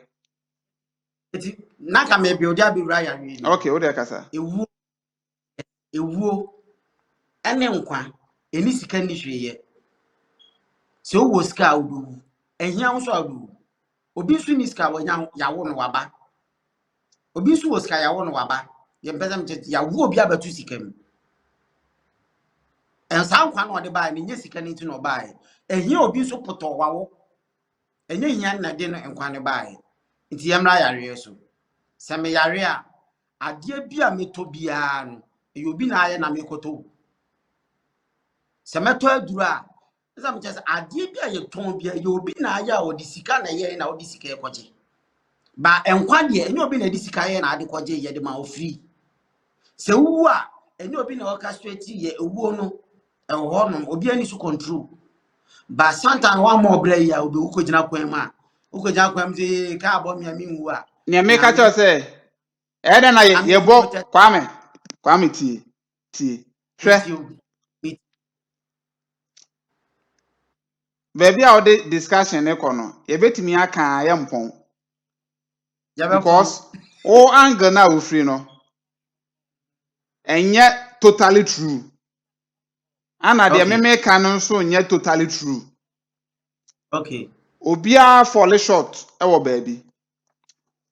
eti na ka me bi odi abewura yare ni Okay, o de kasa. ewu ene nkwa eni sika ni hweye se wo sika obewu ehia wo so obewu obi su ni sika wanya yawo no waba obi su wo sika yawo no waba ye mpeza mche yawo obi abatu sika mu ensa nkwa na ode bae ni nye sika ni ti no bae ehia obi so poto wawo enye hia na de no nkwa ne bae nti yemra yare so se me yare a ade bi a meto bia no e obi na aye na mekoto se meto aduru a esa mche se ade bi a ye ton bia ye obi na aye a odi sika na ye na odi sika ekoje ba enkwa de enye obi na edi sika ye na ade koje ye de ma ofri se wu a enye obi na orchestrate ye ewuo no eho no obi ani su control ba santan wa mo bra ya obi uko gina kwan ma uko gina kwan ze ka abo mi ami wu a Ne me ka cho nyame se e de na ye ami bo protect kwame tie. Hwe you me baby a ode discussion ne kono ye betimi aka ye mpon ya be pon because o angle na wo free no enye totally true. Ana de okay me ka no so nye totally true. okay Obia fall short e wo baby.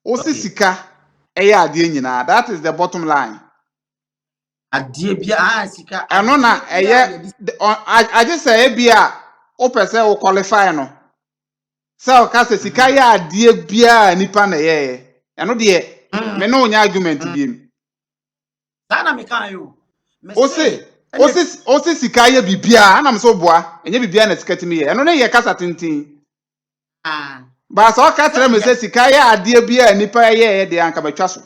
O si okay sika e ya ade nyina. That is the bottom line. adie bia sika Eno adie na bia eye ye di I just say e bia o pese o qualify no. Se o ka se sika ya ade bia nipa na ye. Eno de me no nya argument biem. sana me kan yo me O say se ene o se sika ya bibia ana me so boa. Enye bibia na sika timi ye. Eno na ye kasa tintin. ah Ba so ka say tere me ye se sika ya ade bia nipa ye de anka betwa so.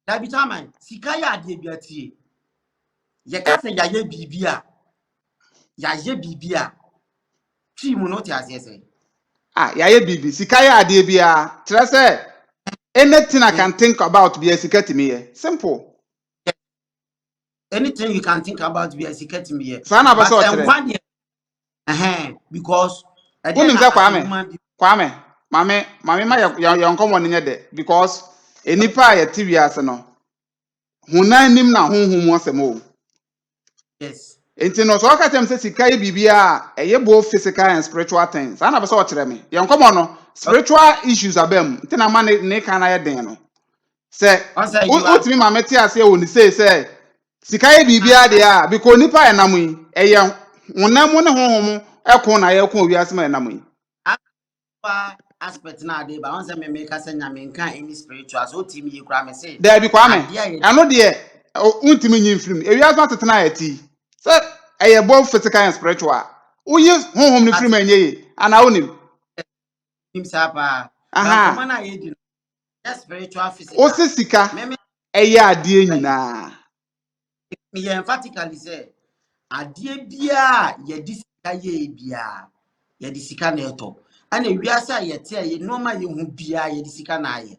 da bi taman sika ya adie bia tie ye ka say ya ye bibia ya ye bibia team no ti ase say. Yaye bibi sika ya ade bia tell say anything I can think about be a sika timi simple. Anything you can think about be a secret to me here. Sana ba But so chere. Because Unim say Kwame mame ma yon komo ne de because enipa ya TV ase no hunanim na honhom asem o. yes. Enti no so ka tem say sika e bibia eye both physical and spiritual things. Sana ba so chere me. Yon komo no spiritual issues abem. Enti na ma ne kan na ye den no. Say utimi mame te ase o ni say sika e bibia de a because nipa enam yi eye honam ne honhom ekon na ye kon wiase ma enam yi. Aspect na dey, but once me make say nyame nkan any spiritual so team you kra me say there be Kwame eno de untimi nyi mfrim ewiase atetena ati say eye both physical and spiritual wo yi honhom ne frim anye yi ana wonim nim sapa ba komo na ye di no spiritual physical o se sika eye ade nyina me emphatically say ade bia ye di sika ye bia ye di sika na eto ana wiase a ye te ye no ma ye hu bia ye di sika na aye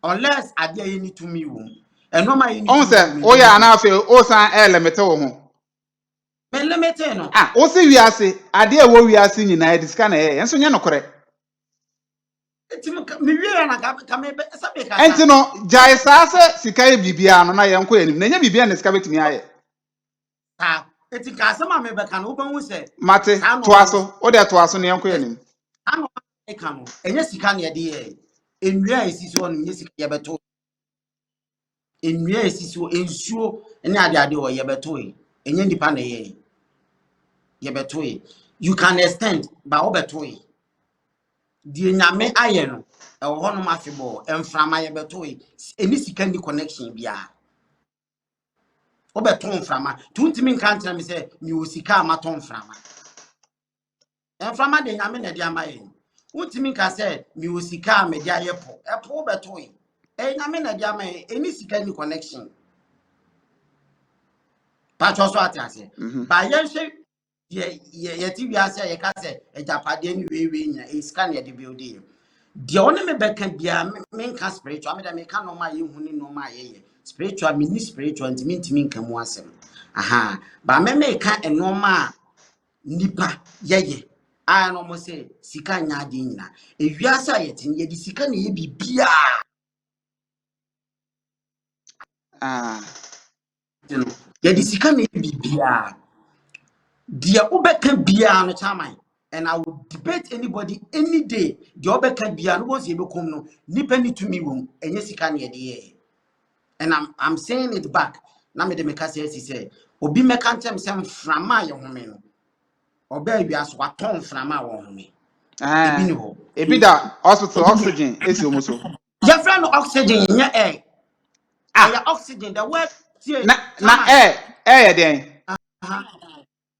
unless ade ye ni to me wo eno ma ye ni on say o ya na afi o san element wo ho me limit no o se wiase ade e wo wiase nyina ye di sika na ye enso nye nokore me wie na ka me sabe ka enti no jai sa se sika e bibia no na ye nko yanim na nya bibia na sika betimi aye eti ka asema me be ka no obanwu se mate toaso o de toaso na ye nko yanim ano e ka no enye sika na ye de ye enwia esisi wo no enye sika ye beto enwia esisi wo ensuo ene ade wo ye beto e enye ndipa na ye beto e you can extend ba wo beto e die nyame aye no e wo hono ma febo emframa ye beto e eni sika ni connection bia obeton frama tuntimi nka ntena me se mi osika amaton frama enframa de nyame na de amaye untimi nka se mi osika me de ayepo epo obeton nyame na de amaye eni sika ni connection patcho so atiase ba yenhwe ye ti wiase ye ka se ejapade ni wewe nya sika na de build de one me beka bia me nka spiritual me de me ka no ma ye hu ni no ma ye spiritual me ni spiritual ntimi nka mu asem aha ba me ka enoma nipa yeye a no mo se sika nya ade nyina ewiasa yetin ye di sika na ye bibia ye di sika na ye bibia dia obeka bia no chairman and I would debate anybody any day the obeka bia no won't be come no nipa ni to me won enye sika na ye de and I'm saying it back na me de meka say obi meka ntem sem frama ye home no oba wiaso waton frama wo home ebi ni ho ebi da hospital oxygen esi omuso your friend oxygen nya air ya oxygen the word na air den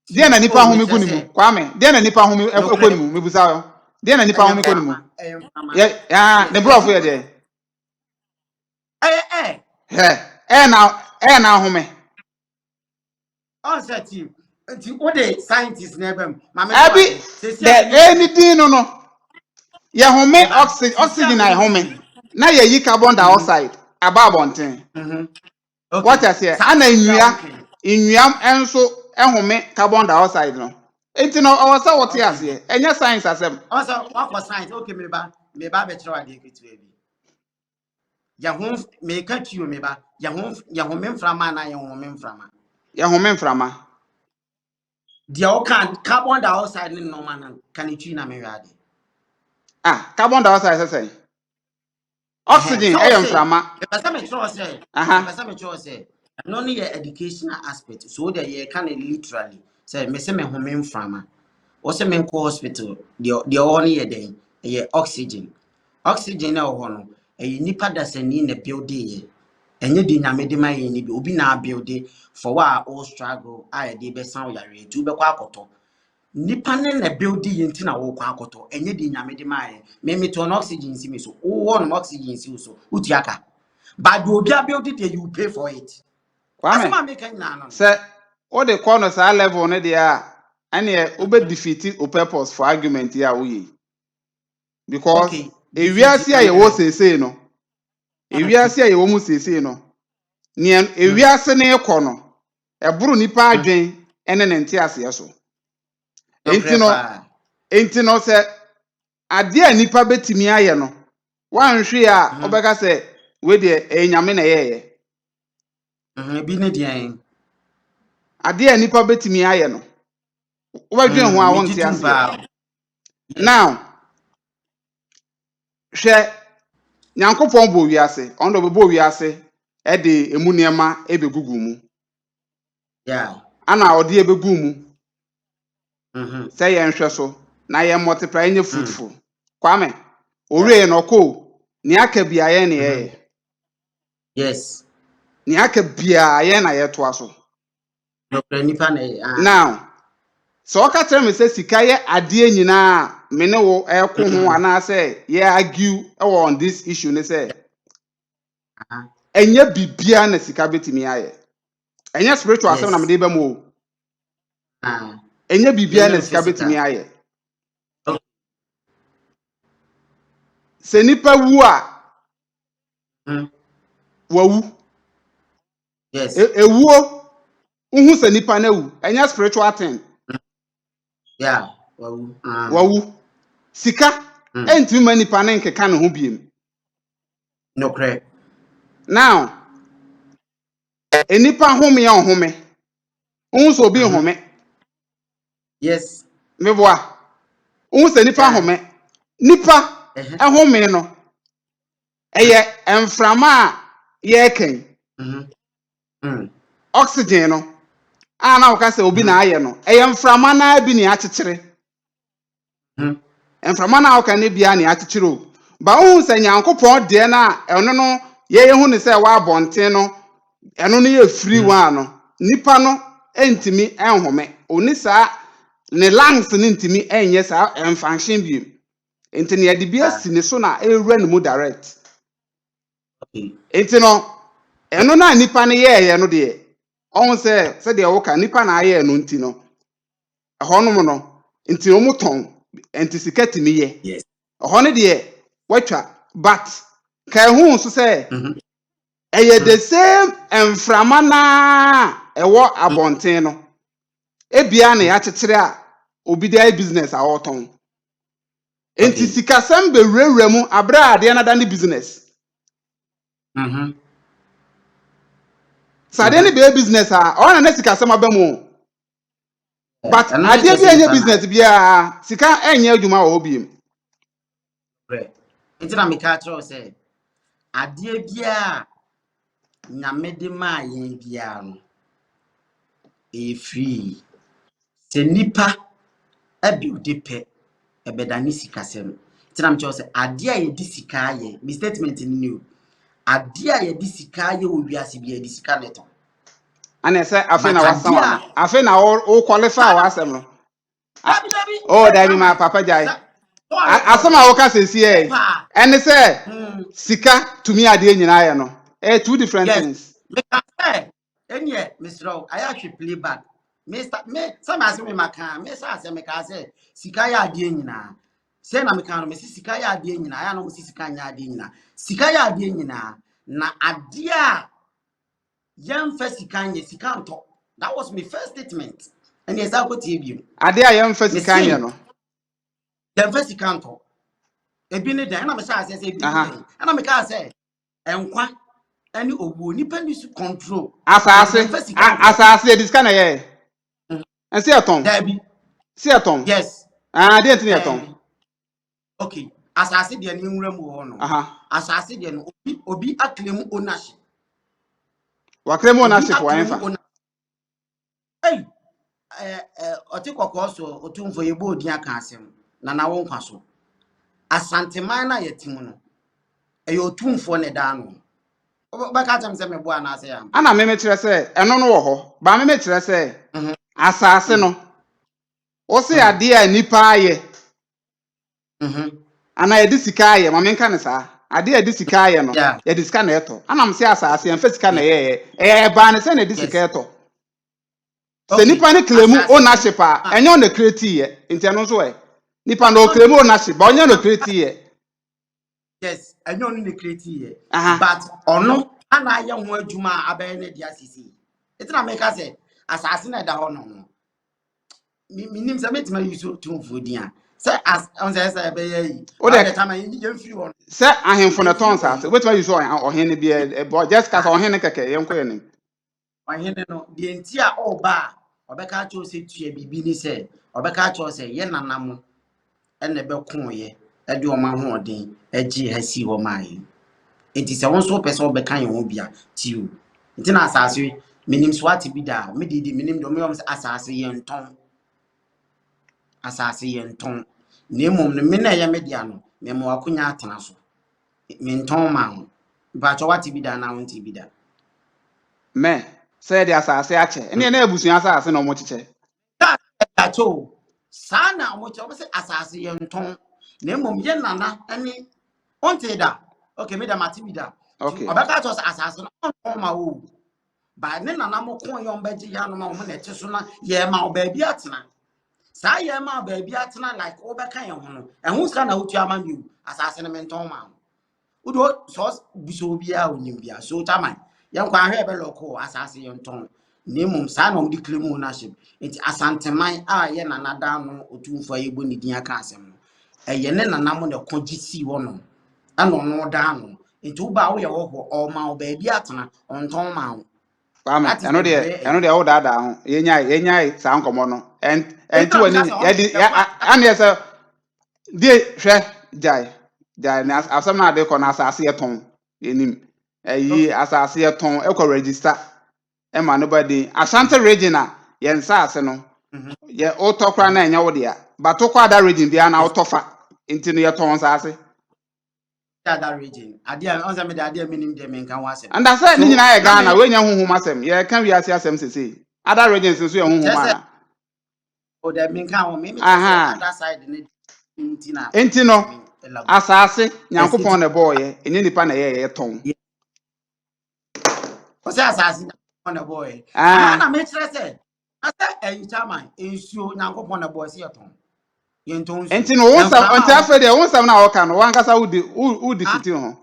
dia na nipa home gu ni mu Kwame dia na nipa home ekọ ni mu mebusa yo dia na nipa home ekọ ni mu ya ne brofo ye de na home on set you nti what the scientists na bem abi the anything no ya home oxygen na home na ye yi carbon dioxide ababonten what I say ana nnuam enso ehome carbon dioxide no enti no o say what ya say enya science asem also what for science okay me ba be try ade ketu abi ya hom me ka tuo me ba ya hom mframa na ya hom mframa dia o kan carbon dioxide ni no man kan tu na me wade carbon dioxide say oxygen mframa pesa me tro say no ni your educational aspect so that you can literally say me say me hom mframa o say me ko hospital the on ye den ye oxygen na ho no nipa dasani na build ye enye di nyame de maye ni bi obi na build for wa all struggle I dey be san yare tu be kwa akoto nipa ne na build ye ntina wo kwa akoto enye di nyame de maye me to no oxygen si me so wo no oxygen si so utiaka but do obi build it you pay for it Kwame say o de call no sa level ne dia and ube defeat o purpose for argument here we. Because Okay. a wiase a yewo sese no. A wiase a yewo mu sese no. Nien a wiase na ekọ no. Eburu nipa adwen ene ne nte ase so. Enti no se ade a nipa betimi aye no. Wanhwe a obeka se we de enyame na yeye. Bi ne dean. Ade a nipa betimi aye no. Wadwen ho a wonte ase. Now hwe Nyankopon bo wiase, ondo bo wiase e de emu niema ebegugu mu. Yeah. Ana ode ebegu mu. Say ye nhwe so na ye multiply nye fruitful. Kwame, owe no ko ni aka bia ye ne ye. Yes. Ni aka bia ye na ye to aso. Now, so ka tell me say sika ye ade nyina me ne wo eko ho ana say ye argue on this issue ne say. Enye bibia na sika betimi aye. Enye spiritual asem na me de ba mu. Enye bibia na sika betimi aye. Se nipa wu a wawu. Yes. Ewuo uhu se nipa na wu. Enye spiritual thing. Yeah, wawu. Wawu. Sika entimi ma nipa na nkeka ne ho biem. No correct. Now, enipa home ya home. Uhu so obi home. Yes. Meboa. Uhu se nipa home. Nipa home no. Eye emframa a ye ken. Oxygen no. Na wo ka se obi na aye no. Eye emframa na bi ni akyekyere. Emframa na wo ka ne bia ni akyekyere o. Ba uhu se Nyankopon de na eno no ye hu ne se wa bonten no. Eno no ye free one no. Nipa no entimi enhome. Oni sa ne lungs ni ntimi enye sa emfunction bi. Enti ne de bia si ne so na ewura ne mu direct. Enti no eno na nipa ne ye no de on se de wo ka nipa na aye no nti no ehonum no nti o muton enti sikati mi ye. Yes. Ehone de watwa but ka hu so se eye the same emframa na ewo abonten no ebia na ya kyekyere a obi dey business a woton. Enti sikasem be wura mu abra ade na da ne business. Sade ni be business a ona na sikasem abamu. But ade bi enye business bia sika enye adwuma wo biem. Enti na me ka tro say ade bia nyame de ma yen bia no e free. Se nipa abi ode pe ebedani sikasem. Enti na me cho say ade a ye di sika ye, mi statement ni new. Ade a ye di sika ye wo wiase bia di sika neto. Ana say afi na wasam. Afi na o qualify wasam no. Oh, Dabi ma papa jai. Asama wo ka sesi e. Ene say sika to me ade nyina ye no. Two different things. Me ka say enye Mr. I actually play back. Me some as me maka, me say me ka say sika ya ade nyina. Say na me ka no me sika ya ade nyina, ya no me sika nya ade nyina. Sika ya ade nyina na ade a yam first sika nye sika nto. That was my first statement. And yes, I go to you. Ade a yam first sika nye no. Yam first sika nto. Ebi ne dan na me say ebi ne dan. Na me ka say enkwa ani owu nipa ni su control. Asase e diska na ye. En se aton. Dabi. Se aton. Yes. De enti aton. Okay. Asase de ni nwura mu ho no. Asase de no obi aclaim ownership. Wa claim ownership wa enfa. Hey. Otikoko so otumfo yebo odi aka asem na na wo nkwa so. Asanteman na yetimu no. Otumfo ne da no. Baka tam se mebo ana ase ya. Ana me kire se eno no wo ho. Ba me kire se asase no. O se ade a nipa aye. Ana ye disika aye, ma me nka ne sa. Ade a disika aye no. Ye disika na eto. Ana me se asase en fa sika na ye. Ba ne se na disika eto. Se nipa ne claim ownership a enye on the create ye nti eno so nipa no claim ownership ba onye no create ye. Yes, enye onu ne create ye. Aha. But ono ana aye ho adwuma abaye ne dia sisi. Etina make say asase na da ho no. Minim say metima yuso tumfo dia. Say as on say abaye yi. O de time you free one. say ahemfo na ton sa say wetima yuso ohene bia just cause ohene keke yenko yenim. Ohene no de enti a oba obeka cho say tua bibi ni say obeka cho say ye nanam ene be konye e de o ma ho odin agi hasi ho mai. Enti se won so pese obeka ye ho bia tiu. Enti na asase minim swati bi da me di minim do me yom asase ye nton. Asase ye nton. Na emom no me na ye media no me mo akonya atena so. Me nton ma ho. Ba cho wati bi da na won ti bi da. Me say the asase ache ene na ebusuan asase na omo chiche. Tacho sana mo cho se asase ye nton na emom ye nana ani onte da okay me da mati bi da Okay. obeka cho asase no nton ma wo ba ne nana mo kon yo mbaji ya no ma mo na eche so na ye ma oba bi atena sa ye ma oba bi atena like obeka ye ho no ehun ska na otu ama mi asase no me nton ma udo so buso bia onim bia so taman yen kwa hwe be loko asase ye nton nemum sa na omdi claim ownership enti asanteman a ye na nada no otumfo ye boni din aka asem no eye ne nanam ne kogisi wo no ano no da no enti uba wo ye wo o ma o ba bi atena onton ma wo Kwame eno de wo da ho yenya sa nkomo no enti wani ya ane say die hwe jai na asem na de ko na asase ye ton yenim yi asase ye ton e ko register e ma no body Ashanti region a ye nsase no ye otokra na enya wo de a batokwa da region bia na otofa enti no ye ton nsase that region adia on say me da adia minim de me kan wasem and I said ni nyina ye Ghana we nya huhum asem ye kan wi ase asem sese other regions nso ye huhum ana o de me kan o me aha other side ne enti no asase nyankopon na boye enye nipa na ye ton o say asase on the boy na me kire say asa eyi chairman ensuo nyankopon na boy say ton ye nton su enti no wonsam enti afa de wonsam na woka no wankasa udi fiti ho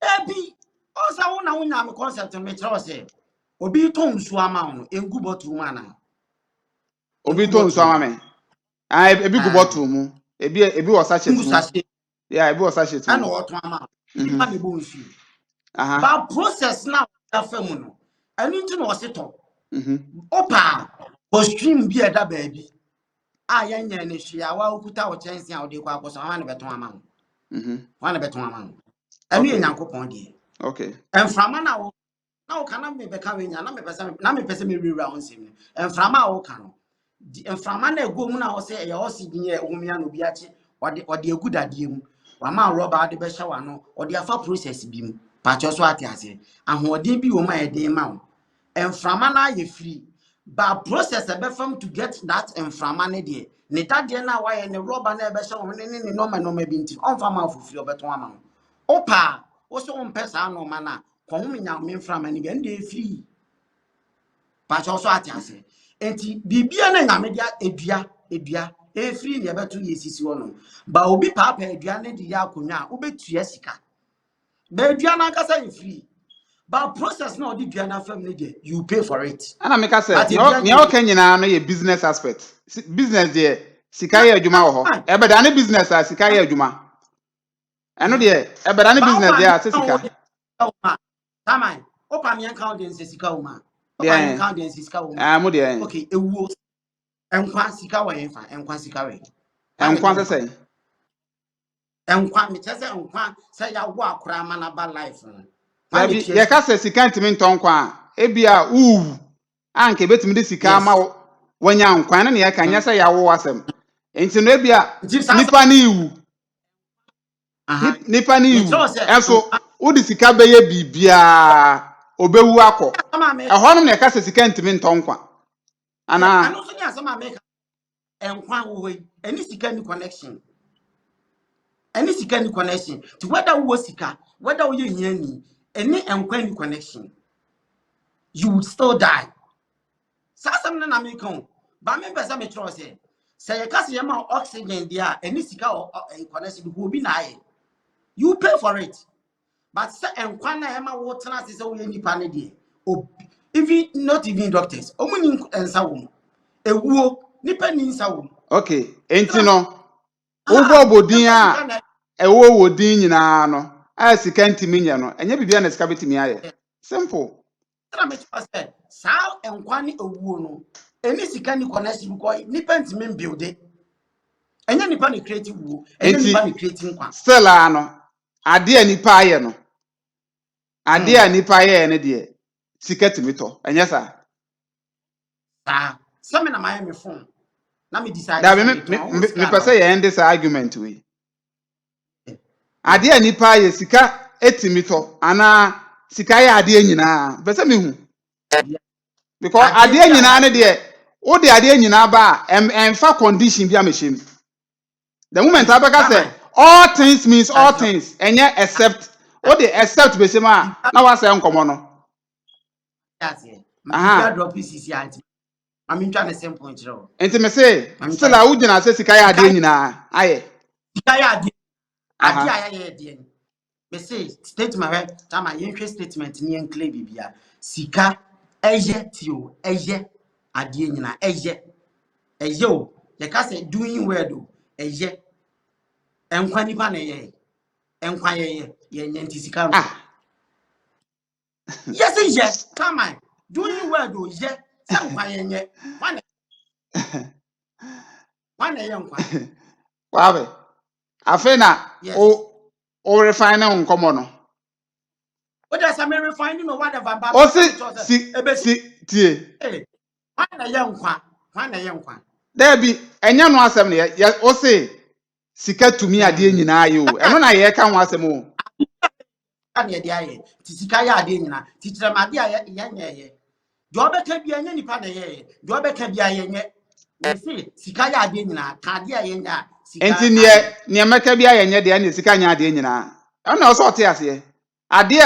ebi o say wona wonya me concept me kire say obi ton su ama no engu botu ma na obi ton su ama me ebi gu bottle mu ebi wo sachet mu yeah ebi wo sachet mu ana o ton ama ipa me bo nsu aha ba process na afa mu no anu nti no o se ton opa o stream bi eda baabi a yanya ne hwia wa okuta wo chense a wo de kwa akoso ha na beton ama wo wa na beton ama wo anu ye nyankopon de okay enframa na wo kana me beka we nya na me pese me rewura wo nsem enframa a wo ka no enframa na ego mu na wo se ye wo si din ye ohumia no bi achi ode egu dade mu wa ma roba de be hye wa no ode afa process bi mu pa cho so ate ase ahoden bi wo ma ye den ma wo enframa na ye free ba process e be fam to get that enframa ne de ne dade na wa ye ne roba na e be hye wo ne normal bi nti on fa ma fufi obeton ama opa wo so on pesa no ma na ko hu nya me enframa ne bi nde free pa cho so ate ase enti bibia na nya me dia edua e free ne beto ye sisi wo no ba obi papa edua ne de ya akonwa obetua sika ba edua na aka say free. But process no di dua na fam ne de you pay for it. ana me ka say ne o kan nyina no ye business aspect business de sika ye adwuma wo ho e be da ne business a sika ye adwuma eno de e be da ne business de a sika Tamai opa me account den sika wo ma opa me account den sika wo ma mo de okay ewu enkwa sika wo yenfa enkwa sika we enkwa say enkwa me chese enkwa say ya wo akora ma na ba life no Baby, ye ka se sika ntimi nton kwa ebia anke betimi de sika ma wanya nkwan na ye ka nya se ya wo asem enti no ebia nipa na iwu nipa na iwu enso wo de sika be ye bibia obewu akọ ehonum na ye ka se sika ntimi nton kwa ana anu so ni asema make enkwa wo we any sika ni connection to whether wo sika whether wo ye hiani any enkwa ni connection you would still die Sasam na me kan. Ba me pesa me tro say. Say you case you ma oxygen dia eni sika connection go bi na aye. You pay for it. But say enkwa na e ma wo tena se wo ye nipa ne de. Even not even doctors. Omuni ensa wo. Ewuo nipa ni nsa wo. Okay, enti no. Ubo bodin a ewo wodin nyina no. A sika ntimi nya no. Enye bibia na sika betimi aye. Simple. Tena me twa say sa enkwa ni ewuo no. Eni sika ni connection ko nipa ntimi build it. Enye nipa ni creative wo. Enye nipa ni creative nkwa. Still no. Ade a nipa aye no. Ade a nipa aye ne de sika timi to. Enye sa. Some na my me phone. Na me decide. Da me pese ye end this argument we. Ade a nipa aye sika etimi to ana sika aye ade nyina. Pese me hu. Because ade nyina ne de wo de ade nyina ba emfa condition bi amehim. The moment abeka say all things means all things enye except wo de except be say ma na wa say nkomo no. That's it. My drop is anti. I'm in trying the same point. Enti me say still a wugina say sika ya ade nyina aye. Sika ya ade. Ade aye de. Me say statement time my yenhwe statement ni enclave bibia. Sika eye tio eye ade nyina eye. Eye o. Ye ka say doing well do eye. Enkwa nipa na eye. Enkwa ye nti sika no. Yes, yes. Come on. Doing well do ye. Enkwa ye. One young one. Wabe. Afena o refine nkomo no. What does I mean refining or whatever? O si tie. One young one. There be enya no asem ne o se sika tumi ade nyina aye o. Eno na ye ka ho asem o. Ane de aye. Ti sika ya ade nyina. Ti tire ma de aye ye. Do obeka bia nya nipa na ye. Do obeka bia ye nye. We see sika ya ade nyina. Ka de aye nya. Enti ne meka bia ye nye de ane sika nya ade nyina. Eno o so te ase. Ade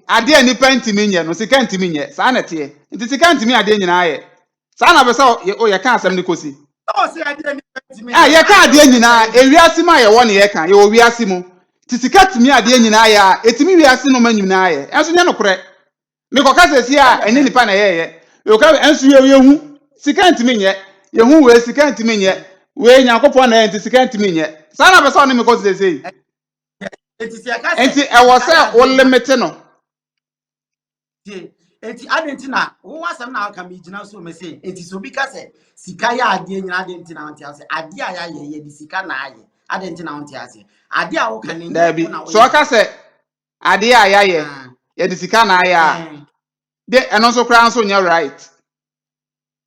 ade nipa ntimi nye no sika ntimi nye. Sa na te. Enti sika ntimi ade nyina aye. Sa na be so ye ka asem ne kosi. O se ade nipa ntimi. Ye ka ade nyina ewiase ma ye wo ne ye ka. Ye wo wiase mu. Ti sika timi ade nyina ya etimi wiase no manyum na ye enso nya no kore me ko ka sesi a eni nipa na ye yo ka enso ye hu sika ntimi nye ye hu we sika ntimi nye we nyankopon na enti sika ntimi nye sa na be so ne me ko sesi enti e wo se o limit no enti adenti na wo wasam na aka me gina so me say enti so bi ka se sika ya ade nyina adenti na wonte ase ade a ya ye di sika na aye adenti na wonte ase ade a wo kan ni na so aka se ade a ya ye di sika na aye de eno so kra nso nya right.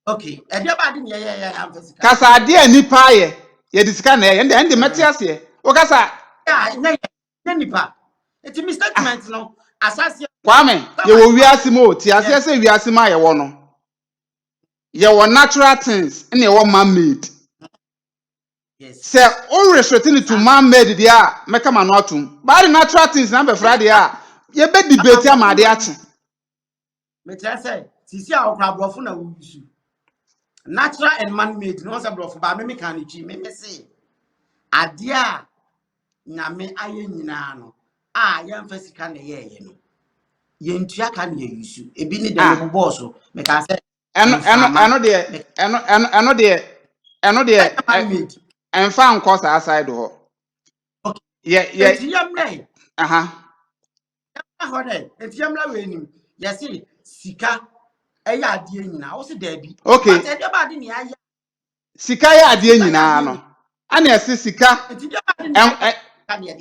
Okay, ade ba ade ye am sika kasa ade a nipa ye di sika na ye ende meti ase wo kasa ya nipa enti mi statement no asase Kwame ye wo wiase mo ti ase se wiase ma ye wo no ye wo natural things na ye wo man made. Yes. Se o restricting to man made dia meka ma no atum ba the natural things na be fra dia ye be debate amade ache me tell say sisi a okra brofo na wusu natural and man made no say brofo ba me kan chi me say ade a nyame aye nyina no a ye mfa sika na ye no ye ntua ka na ye yusu ebi ni dem bo boss me kan say eno de enfa nko sa side ho ye yamle aha hode yamla we nim ye say sika eya ade nyina wo se da bi okay but ade ba ade ni aye sika ya ade nyina no ana ese sika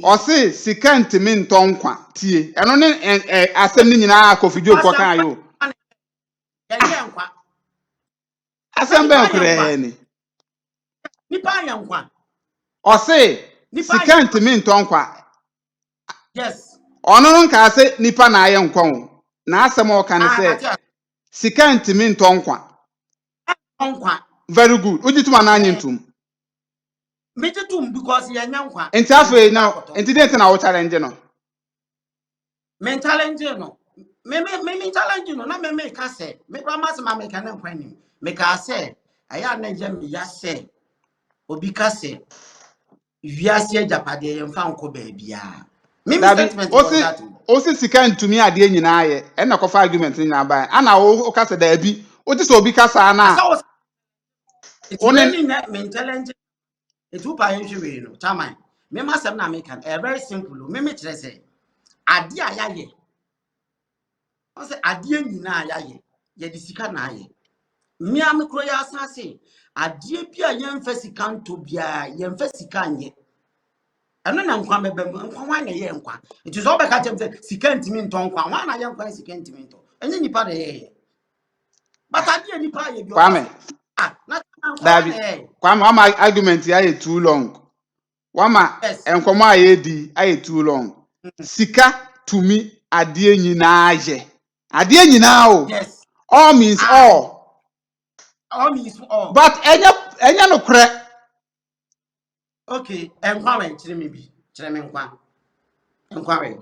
o se sika ntimi ntonkwa tie eno ne asem ni nyina kofidio ko kan yo ye nkwa asem ben kure ni nipa yankwa o se sika ntimi ntonkwa yes ono nka ase nipa na aye nkwa wo na asem o kan se sika ntimi ntonkwa very good ujituma na anyi ntum me jitum because ye nyankwa enti afa na enti date na wo challenge no me challenge no me challenge no na me ka se me promise ma me kan nkwa ni make I say aya na je me ya say obi ka say wiase japade yemfa nko ba bia me Dabi, statement was that osi sika ntumi ade nyina aye. E na kofa argument nyina ba. Ana wo ka se dabi. Oti so obi ka sa na. so it's Onen really not me challenge it who pa yen hwe no chairman me masem na me kan very simple me kire say ade ayaye o say ade nyina ayaye ye di sika na aye me am kro ya asase ade bia yemfa sika nto bia yemfa sika anye eno na nkwa bebem nkwa wan na ye nkwa it is all be ka chem say sika ntimi nto nkwa wan na ye nkwa sika ntimi nto enye nipa de ye but ade nipa ye bi o Kwame. na nkwa Dabi. na ye Kwame ama argument ya too long. Wama yes enkomo aye di aye too long. Sika tumi ade nyina aye. Ade nyina o. yes All means I all. all means all But enya no kre. okay nkwa we kire me bi kire me nkwa we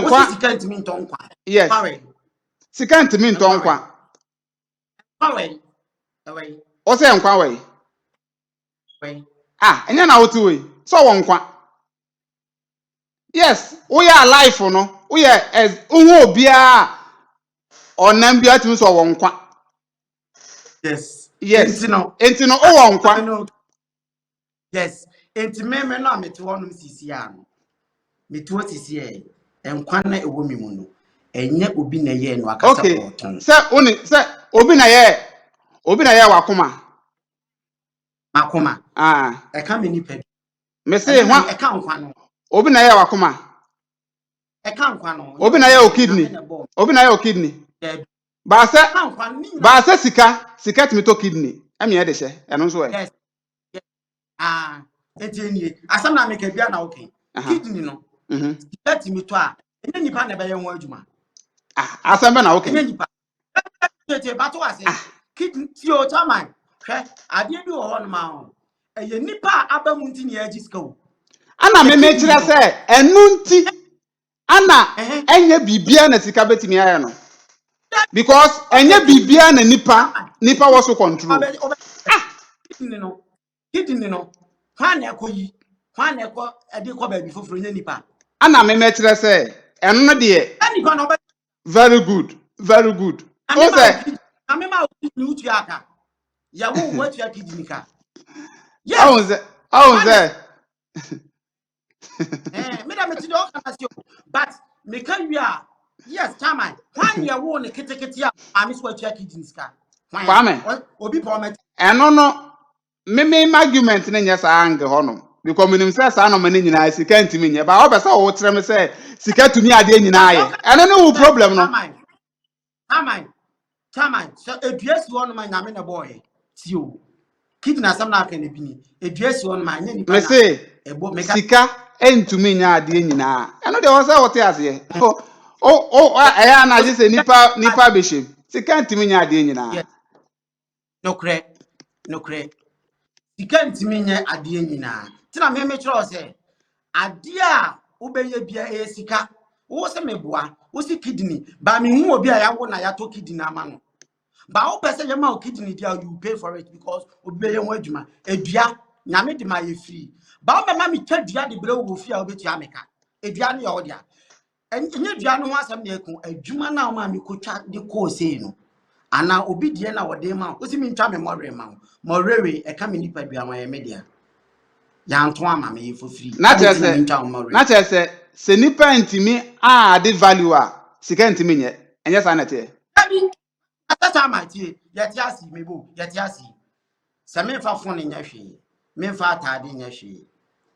wo si Enkwa sika ntimi nto nkwa nkwa yes. we Sika ntimi nto nkwa we nkwa. nkwa we we O se nkwa we. we Ah, enya na wotu we. So wo nkwa. Yes, we are alive no. We are as unwo obia onam bia timi so wo nkwa. yes Yes. Enti no o wo nkwa. no yes enti me no amete wonum sisi ano metu sisi nkwa na ewo mi mu no enye obi na ye no akasa Okay. oton Se obi na ye wakoma. makoma Ah, e ka me nipa bi me e say na hwa e ka nkwa no obi na ye wakoma. e ka nkwa no Obi na ye o kidney. Obi na ye o kidney. Ba se ka nkwa ni ba se sika timi to kidney. Emi ye de hye. Eno so e. yes enti enie asam na make bia na okay Aha. kidney no Mhm. let me to a enye nipa na be ye ho adwuma Ah, asembe na okay. enye nipa tete ba to ase kidney ti o chairman hwe ade bi wo ho no ma ho eye nipa abamu nti ne agiska o Ana me me kire se enu nti ana eh enye bibia na sika betimi aye no. Because enye bibia na nipa was so control. kidney no hwan na ekoyi hwan na eko ade ko ba bi foforo enye nipa Ana me me kire se enu no de nipa no very good. Very good. O amema se kidney utu aka ya wo wo atu kidney ka ahun yes se me da me ti do kana si but me can wi a yes chairman hwan ya wo ne ketekete a ami so atu kidney ka Kwame. hwan obi promise Eno no me argument na nya sa ange ho no. Because minim se sa no mane nyina sika ntimi nye ba obesa wo kire me se sika tumi ade nyina aye. Eno ne wo problem no. chairman so eduasi won ma nyame na boy ti o kidney asam na aka na bi ni eduasi won ma nya nipa Me na say ebo me ka sika entumi nya ade nyina. Eno de wo se wo te ase. Eya na je se nipa behim. Sika ntumi nya ade nyina. yes no kre sika ntimi nya ade nyina ti na me kire se ade a wo be ye bia e sika wo se meboa wo si kidney ba me hu obi a ya wo na ya to kidney ama no ba wo pese ye ma o kidney dia you pay for it because obi ye ho adwuma edua nyame de ma ye free ba wo ma me twa dua de bre wo fi a obetu ameka edua no ye wo dia enye dua no ho asem na eku adwuma na wo ma me kotwa de ko sei no ana obi die na wo de ma wo si me ntwa me more ma mo rewe e ka me nipa dua ma ye media ya nto ama me ye for free Na ade chere ti na me se ntwa mo rewe na chere se nipa ntimi ade value a sika ntimi nye. Enye sa na te. abi atata ma tie ye ti asi mebo ye ti asi se me fa fon nya hwe me fa atade nya hwe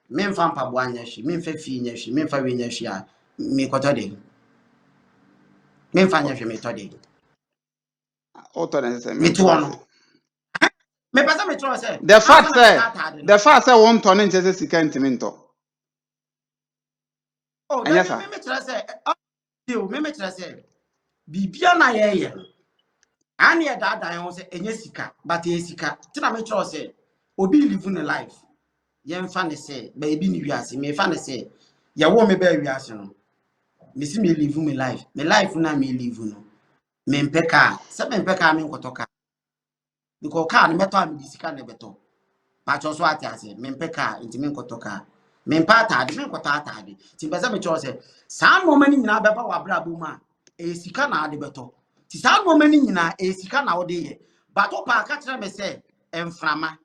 me fa mpabo anya hwe me fa fi nya hwe me fa we nya hwe a me koto de me fa nya hwe me to de O to na se me me to to ase. no me pesa me tro se The fact after na me say ka atade no won to nche se sika ntimi nto. oh Enye then sa. me tro se me tro se bibia na ye ye ani e dada ye ho se enye sika but e sika ti na me tro se obi live in life ye mfa ne se ba ebi ni wiase me fa ne se ye wo me ba wiase no me si me live my life na me live no me mpeka se me mpeka me nkotoka because car no meto am di sika na beto ba cho so ate ase mempe car ntimi nkoto car mempa atade me nkoto atade ti be se me cho se saa no mani nyina beba wa bra bu ma e sika na ade beto ti saa no mani nyina e sika na wo de ye ba to pa ka kire me se emframa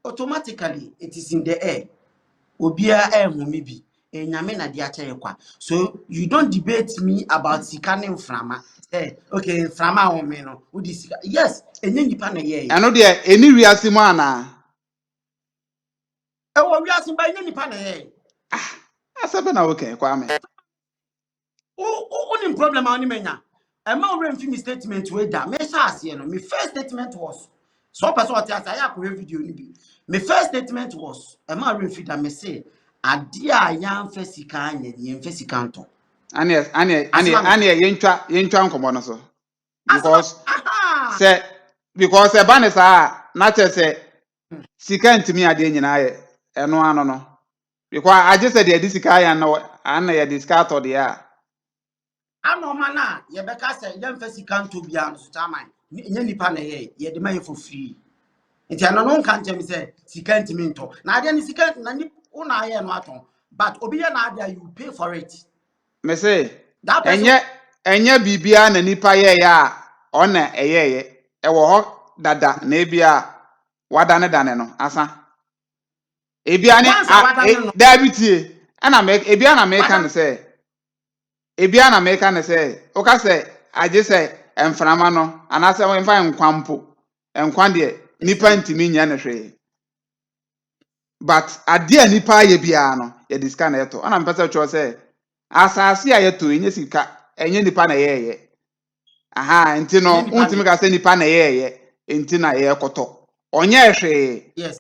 automatically it is in the air obia ehumi bi enyame na dia che kwa so you don't debate me about sika ne mframa okay mframa wo me no udi sika yes enye nipa na ye eno de eni wiase mu ana e wo wiase ba enye nipa na ye asabe na okay kwa me o ni problem ani menya e ma o remfi mi statement we da me sha ase no me first statement was so person o ti asa ya ko video ni bi me first statement was e ma remfi da me say ade a ya mfa sika anya ni mfa sika nto ane yentwa nkomo no so because aha because e ba ne sa na che se sika ntimi ade nyina ye eno ano no because aje se de sika ya na ana ye disca to de a anoma na ye beka se ye mfa sika nto bia no so taman nye nipa na ye de ma ye for free nti ana no nka ntem se sika ntimi nto na ade ni sika na ni una ye no aton but obi ye na ade you pay for it me say that person enye bibia na nipa ye ya ona eyeye e wo ho dada na ebia wadane dane no asa ebia ne once wadane no diabetes ana me ebia na me kan say ebia na me kan say o ka say aje say emframa no anase we mfa nkwampo enkwan de nipa ntimi nya ne hwe but ade a nipa ye bia no ye diska na eto ana mpesa cho say asase a yeto enye sika enye nipa na yeye aha enti no untimi ka say nipa na yeye enti na ye koto onye hwe yes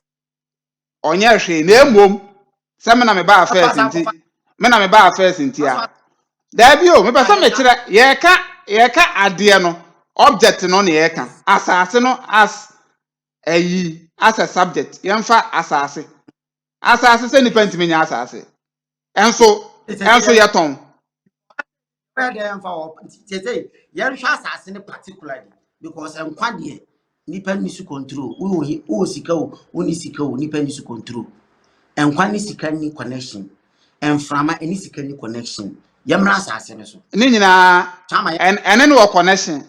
onye hwe na emom se me na me ba first enti me na me ba first enti a da bi o me pesa me kire ye ka ade no object no na ye ka asase no as as a subject yemfa asase se nipa ntimi nya asase enso ye ton where dem for say ye hwa asase ne particularly because enkwa de nipa ni su control wo sika wo ni sika wo nipa ni su control enkwa ni sika ni connection enframa ni sika ni connection yemra asase ne so ni nyina ene no connection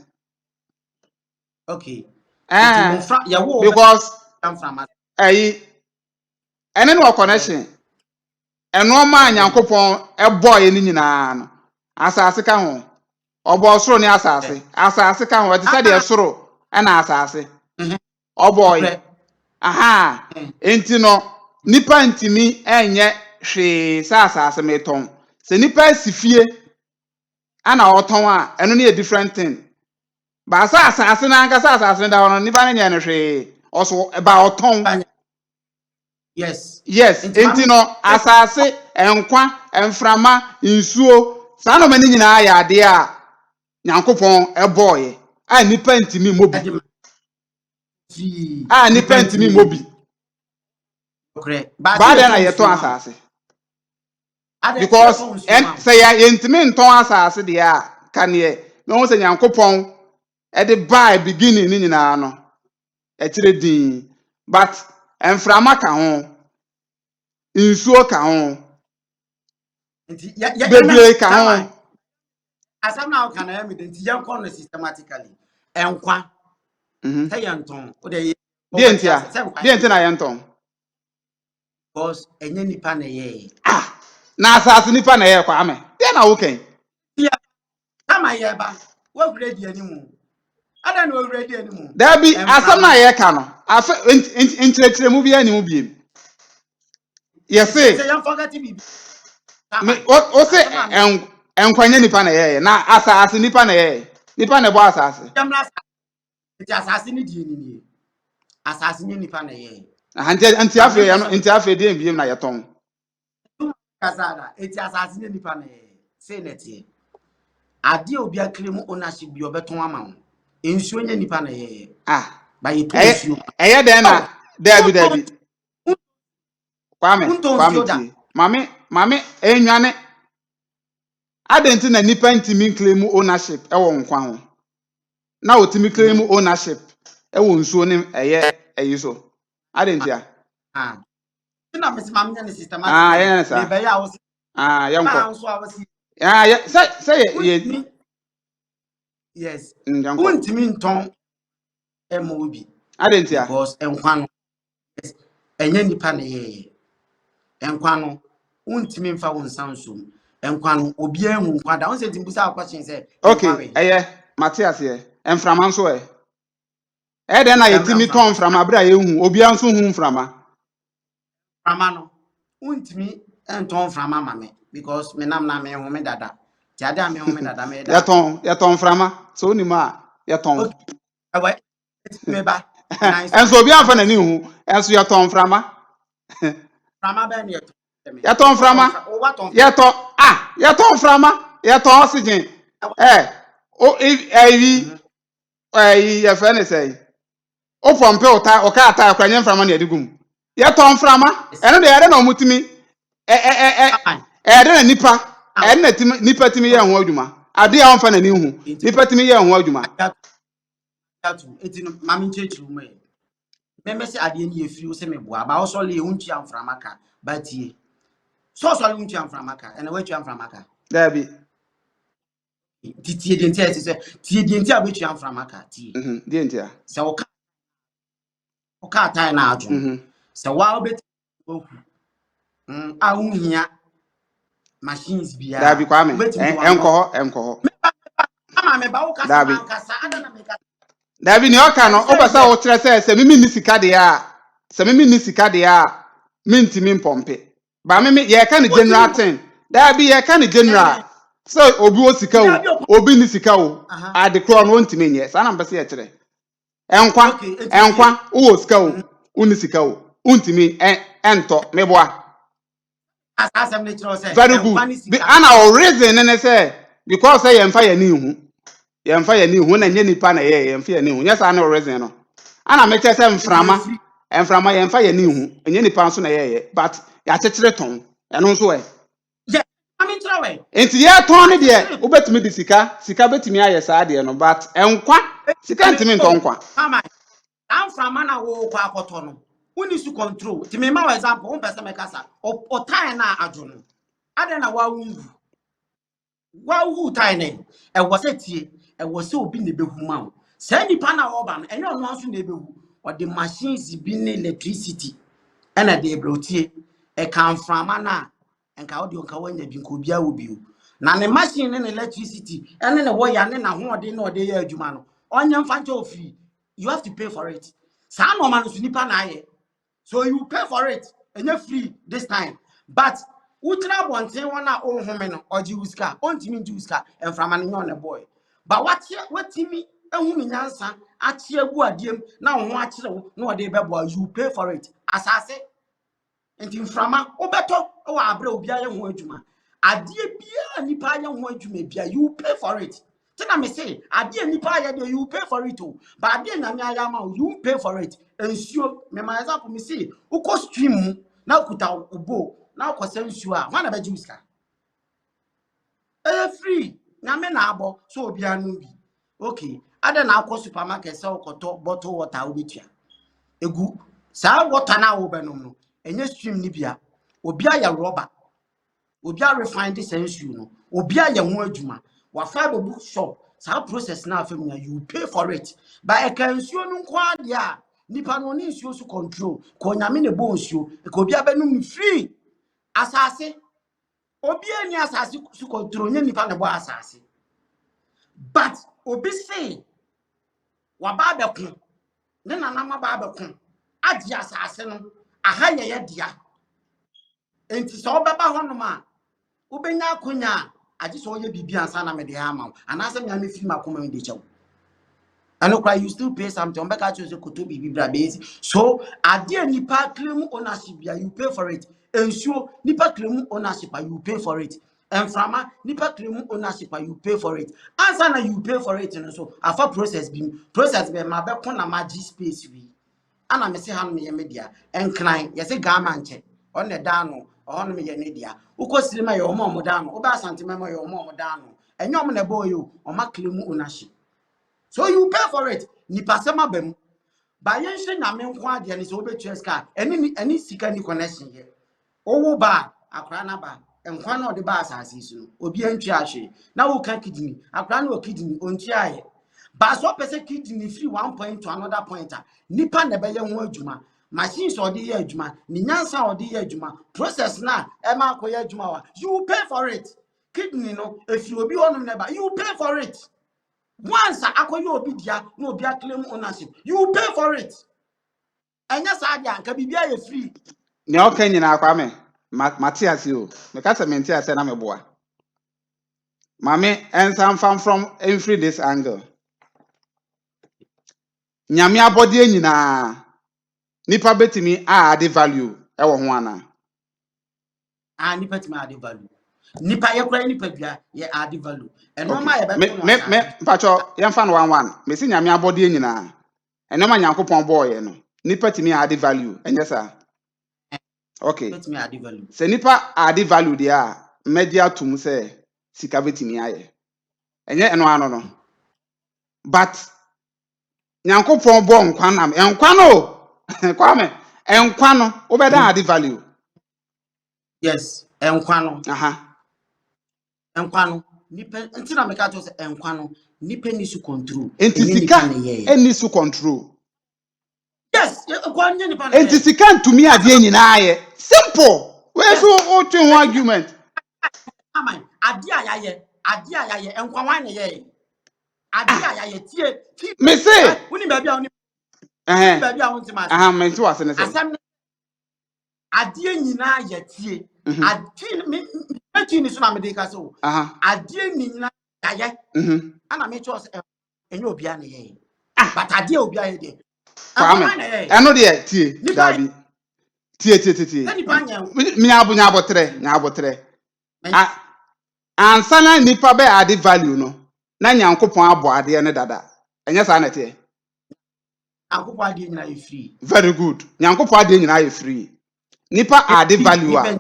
okay iti mo fra ya wo because enframa ene no connection eno ma nyankopon eboye ni nyina no asase ka ho obo soro ni asase ka ho ti se de soro na asase oboy aha enti no nipa ntimi enye hwe sa asase meton se nipa sifie ana oton a eno ne a different thing ba sa asase na nka sa asase da no nipa ne nye ne hwe oso ba oton yes enti no asase enkwa emframa nsuo sa no mani nyina ya ade a nyankopon eboye a nipa ntimi mobi nipa ntimi mobi ba de na yeton asase because say ya yentimi nton asase de a kane me ho se nyankopon e de by beginning ni nyina no e kire din but emframa ka ho nsuo ka ho bebre ka ho asam na ka na me nti yan kon systematically enkwa say yanton o de die na yanton because enye nipa na ye na asase nipa na ye kwa ame dey na wo ken kama ye ba wo grade ani mu ada na wo grade ani mu da bi asam na ye ka no afa intrechire mu bi ani mu bi yes say yan forget bi o say enkwanye nipa na ye na asase nipa na ye nipa na bo asase ti asase ni die ni asase ni nipa na ye anti afi ya no anti afi dey biem na ye ton kasada eti asase ni nipa na ye say netie ade obi akrem ownership bi obeton ama wo ensuo nya nipa na ye ba ye to ensuo eye den na dabi kwame ti mame enwane adenti na nipa ntimi claim ownership e wo nkwa ho na otimi claim ownership ewo nsuo ne eyi so adentia na me ma me systematic yes me be ya wo yanko so a wo si say yes yanko untimi nton emobi adentia because enkwa no enye nipa na ye enkwa no untimi mfa wo nsansom enkwa no obi ehu nkwa da won se timbusa question say enkwa okay we Matthias enframa nso den na yetimi ton frama bra yehu obi anso hu frama frama no untimi enton frama mame because me nam na me hu me dada ti ada me hu me dada me da ya ton frama so ni ma ya ton okay awa me ba nice enso obi anfa na ni hu enso ya ton frama frama be ne ya ton frama ya ton frama ya ton oxygen ya fa ne say o pompe o ka ata akwanye frama na edigum ya ton frama eno de ya na omutimi de na nipa na nipa timi ye ho adwuma ade ya onfa na ni hu nipa timi ye ho adwuma etino mami chechi ume me se ade ni efiri wo se me boa ba wo so le hunchi amframa ka ba tie so le hunchi amframa ka ene we tu amframa ka da bi tie de ntia se tie de ntia be tu amframa ka tie die ntia se wo ka tai na adwo se wa obeti oku a unhia machines bia da bi kwa me enko ho ama me ba wo kasa man kasa ada na me kasa da bi ni oka no obasa wo kire se mimi ni sika de a se mimi ni sika de a mintimi mpompe ba mimi ye ka ni general thing da bi ye ka ni general so obi o sika o obi ni sika o ade kro no ntimi nye sa na mbese ye kire enkwa wo sika o uni sika o untimi ento meboa asasem ne kire o se very good ana o reason ne say because say yemfa ya ni hu yemfa ya ni hu na nye nipa na ye yemfa ya ni hu yes ana o reason no ana me kire say mframa yemfa ya ni hu nye nipa nso na ye but ya kekere ton eno nso ye mami kire we enti ye ton ne de obetimi di sika betimi aye saa de no but enkwa sika ntimi nton kwa mama amframa na wo kwa akoto no uni su control ti me ma wa example un person me kasa o time na adwo no ade na wa wu time ne e wo se tie e wo se obi na behu ma wo se nipa na wo ba no enye ono anso na behu o the machines bi ne electricity ena de brotie e kan frama na enka wo de onka wanya bi nko bia wo bi na ne machine ne electricity ene ne wo ya ne na ho ode na ode ya adwuma no onye mfa nche ofiri you have to pay for it sa no man so nipa na aye so you pay for it and you free this time but utra bonten wona ohome no oji uska ontimi nji uska enframa ne nyon ne boy but watimi ehu mi nyansa achi agu adiem na ho akire wo na ode bebo you pay for it asase enti mframa obeto wa abra obi aye ho adwuma adie bia nipa aye ho adwuma bia you pay for it tina me say adie nipa aye de you pay for it o but adie nyame aya ma you pay for it ensuo me my example me say uko stream mu na kuta obo na akosa nsuo a wana ba jiuska free nyame na abo so obi anu bi okay ada na akọ supermarket say okoto bottle water obetua egu sa water na wo benom no enye stream ni bia obi aya rubber obi a refine this nsuo no obi aya ho adwuma wa fiber book shop sa process na afem nya you pay for it by e kan nsuo no kwa dia nipa no ni nsuo so control ko nyame ne bo nsuo e ko obi abenum free asase obi ani asase so control nya nipa ne bo asase but obi say wa ba bekun ne nanama ba bekun agi asase no aha ye dia enti so obeba honom a ubenya akonya agi so ye bibia ansa na me de ama anase me ame fi makoma me de chew and cry you still pay something mbeka choose koto bibi bra base so ade nipa claim ownership bia you pay for it ensuo nipa claim ownership you pay for it enframa nipa claim ownership you pay for it answer na you pay for it no so afa process be ma be ko na magi space wi ana me se han me ye media enkran ye se gama nche on ne dano on me ye ne dia ukosiri ma ye omo dano oba asante ma ye omo dano enyom ne boy o ma claim ownership So you pay for it. Nipa sema bem. Ba yen hye nyame nko ade ne so obetua ska. Eni sika ni connection ye. Owo ba akra na ba. Enkwa na ode ba asase su no. Obi antwa ahwe. Na wo ka kidney. Akra na o kidney ontua ye. Ba so pese kidney free 1 point to another pointer. Nipa na be ye ho adwuma. Machines odi ye adwuma. Ni nyansa odi ye adwuma. Process na e ma akoye adwuma wa. You pay for it. Kidney no if you obi onum na ba you pay for it. Once akoye obi dia na obi claim ownership. You pay for it. Enya sa dia nka bibia ye free. Ne oka nyina akwa me. Matias yo. Me ka se menti ase na me boa. Mame ensam from every this angle. Nyame abode nyina nipa betimi add value e wo ho ana. Nipa timi add value. Nipa ye kura nipa bia ye add value. Enoma ye beto no me mpacho yemfa no 11 me si nyame abode nyina enoma nyankopon boye no nipa timi add value enye sa. Okay. Betimi add value. Se nipa add value dia media tum se sika betimi aye. Enye eno ano no. But nyankopon bo nkwa nam enkwa no kwame enkwa no obeda add value. Yes, enkwa no. Aha. Enkwa no nipa ntina me ka to se enkwa no nipa ni su control. Enti sika eni su control. Yes, enkwa nye nipa na. Enti sika ntumi ade nyina aye. Simple. Where's o twin argument? Amen. Ade ayaye enkwa wan na ye. Ade ayaye tie. Me say. Woni ba bia woni. Ba bia won tima. Me nti wase ne say. Asem ade nyina ye tie. Ade me ni so na me dey ka so. Ade nyina ayaye. Ana me cho se enye obi a na ye. But ade obi a ye dey. Eno de tie dabi. Tie. Nya abotre. Ansa na nipa be add value no. Na nyankopon abo ade ne dada. Enye sa na tie. Nyankopon ade nyina ye free. Very good. Nyankopon ade nyina ye free. Nipa add value a.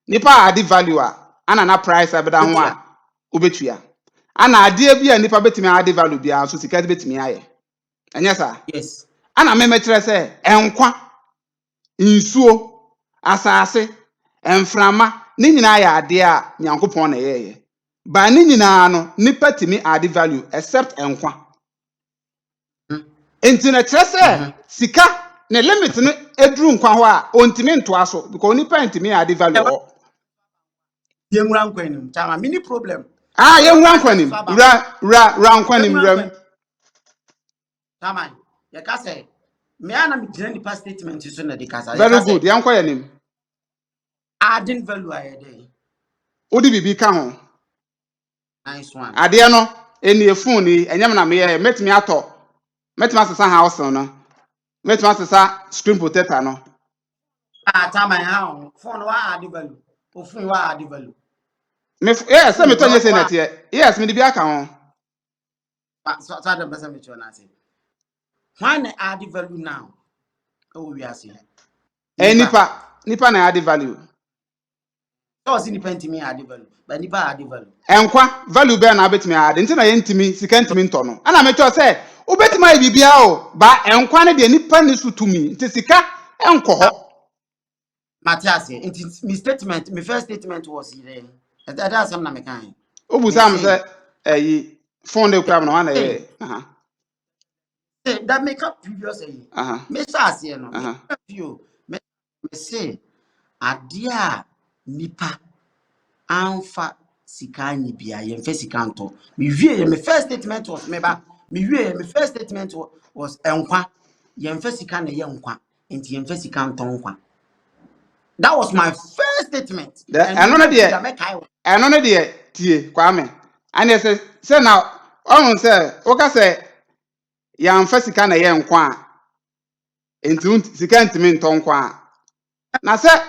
Nipa add value a. Ana na price abeda ho a obetua. Ana ade bi a nipa betimi add value bia so sika betimi aye. Enye sa. Yes. Ana memetre se enkwa nsuo asase enframa ni nyina ya ade a nyankopon na yeye ba ni nyina no nipa timi add value except enkwa enti na kire se sika ne limit no eduru nkwa ho a ontimi nto aso because nipa ntimi add value o ye nwura nkwanim chama mini problem ye nwura nkwanim ra nkwanim chama ye ka se me ana me gina nipa statement so na de kasa very good yan kwa yanim adding value ayede odi bibi ka ho nice one ade no eni phone ni enyam na me ye metimi ato metimi asesa house no metimi asesa screen protector no chama ha phone wa add value o phone wa add value me yes me to say net yes me di bi aka ho so the person me chona say when add value now oh we are seeing nipa na add value so see nipa ntimi add value but nipa add value enkwa value be na betimi add nti na ye ntimi sika ntimi nto no ana me cho say obetimi ayi bibia o ba enkwa na de nipa ni su tumi nti sika enko ho Matthias my statement my first statement was here that's am na me kan obusa am say phone de kura no na ye that make up previous me say no you me say adia nipa anfa sika ni bia ye mfa sika nto me wie me first statement was me ba me wie me first statement was enkwa ye mfa sika na ye nkwa enti ye mfa sika nto nkwa. That was my first statement. Eno no de tie kwame ane say na on say oka say ya mfa sika na ye nkwa enti sika ntimi nto nkwa na say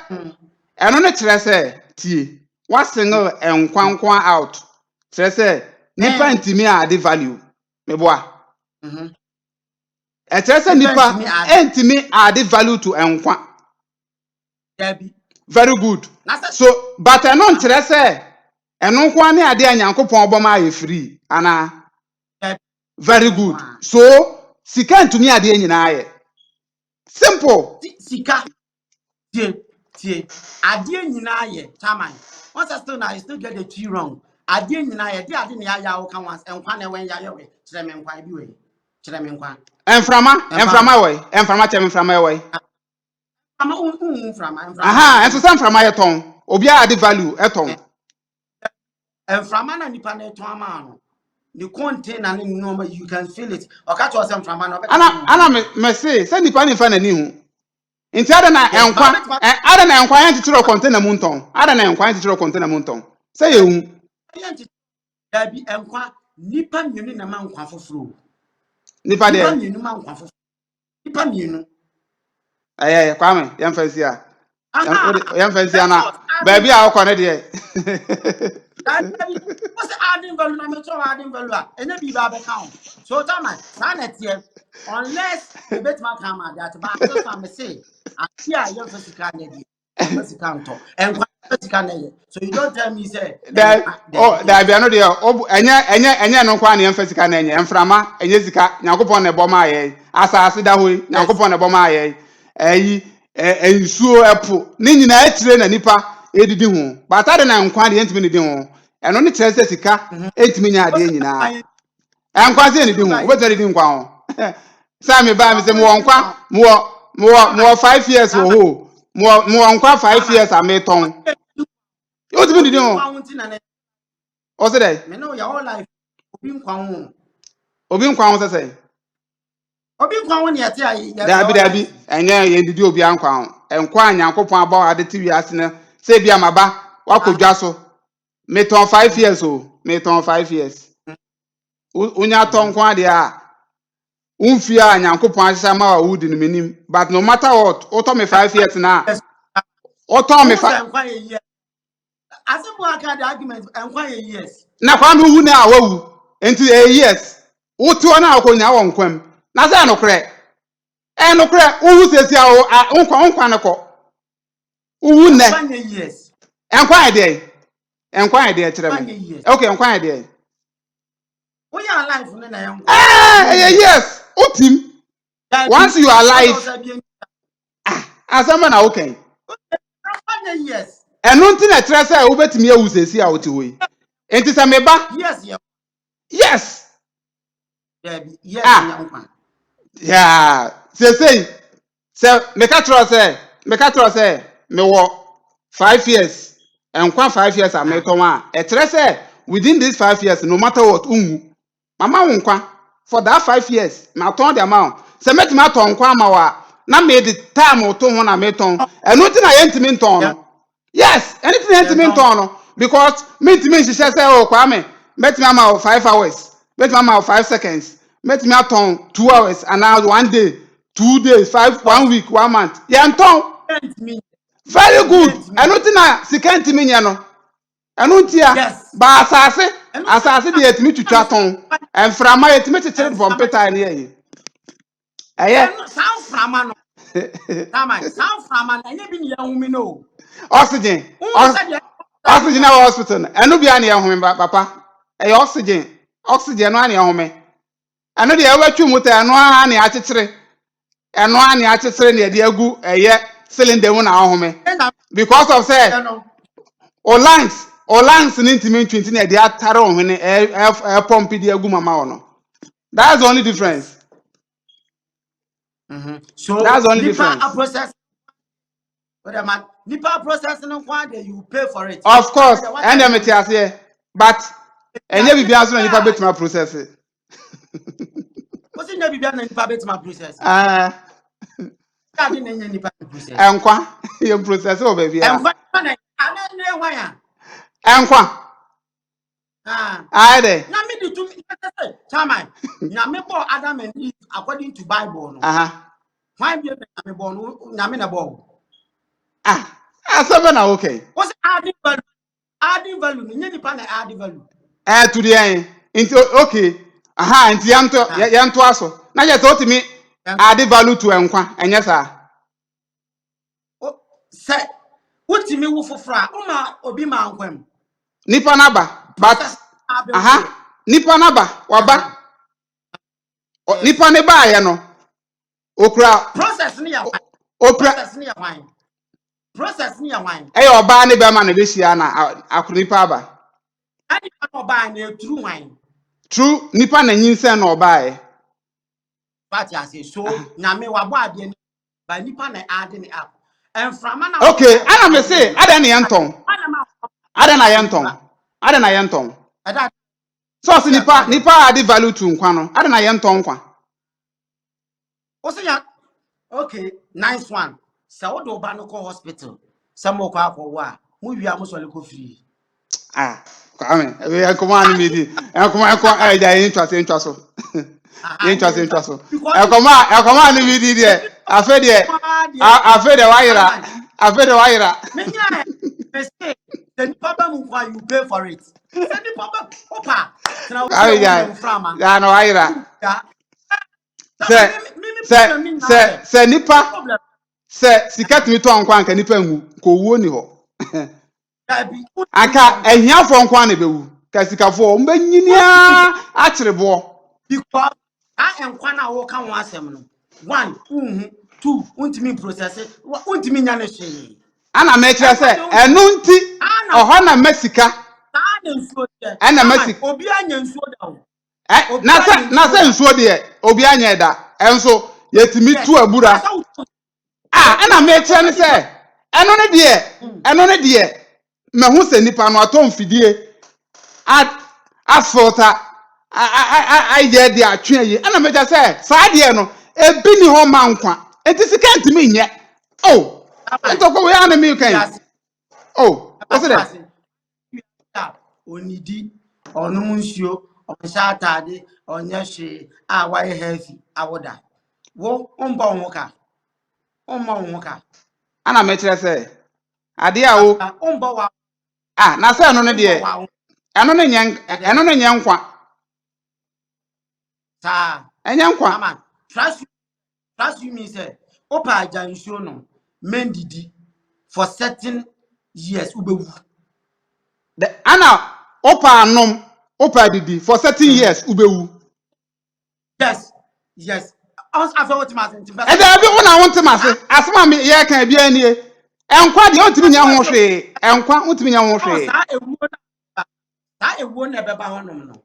eno no kire say tie wa single enkwa out kire say nipa ntimi add value meboa kire say nipa ntimi add value to enkwa. Very good. So, but I don't say, and no one idea Yankopon Obama is free. Anna, Very good. So sika ntumi ade nyina ye. Simple. Sika tie ade nyina ye chairman. Once still now you still get the two wrong. Ade nyina ye ade ne ya wo kan wan enkwa na wen ya ye we kire me nkwa bi we kire me nkwa Enframa we enframa che enframa we ama enframa aha enso sa enframa ye ton obi a ade value eton enframa na nipa na eton ama no the container na no you can feel it oka to say enframa na ana me say nipa ni fa na ni hu nti ada na enkwa yan titiro container mu nton ada na enkwa yan titiro container mu nton say ye hu da bi enkwa nipa mienu na ma nkwa foforo nipa de mienu ma nkwa foforo nipa mienu kwame yan fancy a yan fancy na ba bi a okọ ne de what's adding value na me so adding value a enya bi ba be count so tama na na tie unless a bit ma come that ba so am say ati a your physical na di physical nto enkwa physical na ye so you don't tell me say that be no de enya no kwa na yan physical na enya enframa enya sika nyakopon na boma aye asase da hoi nyakopon na boma aye ensuo epo ni nyina atire na nipa edidi ho bata de na nkwa de entimi ni di ho eno ni kire se sika entimi nya ade nyina enkwa se ni di ho obetari di nkwa ho sa me ba me se mo nkwa mo 5 years wo ho mo nkwa 5 years ameton yo timi di ho o se dey me no your whole life obi nkwa ho se say obi nkwa ho ne yete ayi dabi enye ye ndidi obi ankwa ho enkwa anyankopon aba ade ti wi ase na se bia maba wakodwa so meton 5 years meton 5 years unya ton kwa de a unfi a anyankopon ahisa ma wa wudi ni menim but no matter what oto me 5 years na oto me fa asembo aka the argument enkwa ye years na kwa me wu na awu enti years uti ona akonya wo nkwam na se anokre uwu sesi a nkwa ne ko uwu ne enkwa ide kire me okay enkwa ide we are alive na enkwa yes utim once you are alive asamba na okay yes enu nti na kire se ubetimi ewu sesi a oti hoyi enti se meba yes yeah say meka tro say me wo 5 years enkwa 5 years ameton a etre say within these 5 years no matter what unwu mama wonkwa for that 5 years na ton the amount say metima aton kwa ma wa na me the time to ho na meton enu ti na ye ntimi nton no yes anything ntimi nton no because me ntimi nhihye say o kwa me metima ma 5 hours metima ma 5 seconds metima aton 2 hours and now 1 day 2 days 5 1 week 1 month ye nton very good enu ti na sika ntimi nye no enu ti a ba asase de etimi twitwa ton enframa etimi chechere bompeta ne ye sound frama no sound frama na enye bi ne yahumi no oxygen na hospital enu bia ne yahumi papa oxygen no ane yahumi enu de ewatwu muta enu a ne achechere ne de agu cylinder mu na ahome because of say o lungs ni ntimi ntwinti na de atare ohene pump de agu mama ono that's the only difference. So that's the only difference. Process but man nipa processing kwa dey you pay for it of course and them it here but enye bibia so na nipa betima process it what's in bibia na nipa betima process na enye nipa process enkwa ye process o bibia enkwa na ana hwan ya enkwa ade na me di to say chairman na me bo Adam and Eve according to Bible no why be na me bo no na me na bo asaba na okay what's adding value ni nipa na add value to the end into okay nti yanto aso na je so timi add value to enkwa enye sa say wotimi wo fofora uma obi ma nkwam nipa na ba but nipa na ba waba nipa ne baayɛ no okura process ni ya wan okura process ni ya wan process ni ya wan ɛyɛ ɔbaa ne bɛma na behyia na akoro nipa aba ani pa no ba na eturu wan true nipa na nyinsɛn na ɔbaayɛ party ase so nyame wabɔ ade ni ba nipa na ade ni app enframa na okay ana me say ada na yɛntɔn ada na yɛntɔn ada so se nipa ade value to nkwa no ada na yɛntɔn nkwa o se ya okay nice one sa wo do ba no ko hospital sa mo kwa akɔwa mo wia mo so le ko free Kwame we akoma ani medi akoma ja intwa so intwa so akoma ani medi de afa de wayira menya me say the nipa mu kwa you pay for it say nipa opa na wo frama ya no wayira se nipa se sikati to ankwa anka nipa nwu ko wuo ni ho aka ehiafo nkwa na bewu ka sikafo mbanyinia akyerebo because enkwa na wo ka wo asem no 1 2 untimi process untimi nya ne hwe ana me kire se enu nti oho na mesika ana mesika obi anya nsuo da wo na se nsuo de obi anya da enso yetimi tu abura ana me kire ne se enu ne de mehu se nipa no atom fidie asfalta aye de atwe yi ana meja se saa de no ebi ni ho ma nkwa enti sika ntimi nye entoko we ana mi kan what's that onidi onum nsuo onhya atade onye hwe wa healthy awoda wo omba onwoka ana me kire se ade a wo omba wa na se eno ne de eno ne nye nkwa sa enye nkwa aman trust you me say opa aja nsuo no mendidi for certain years ubewu ana opa didi for certain years ubewu yes us afa what ma sentim e da bi una wonte ma se asema me ye kan bia nie enkwa de ontimi nya ho hwe enkwa ontimi nya ho hwe sa ewuo na beba honom no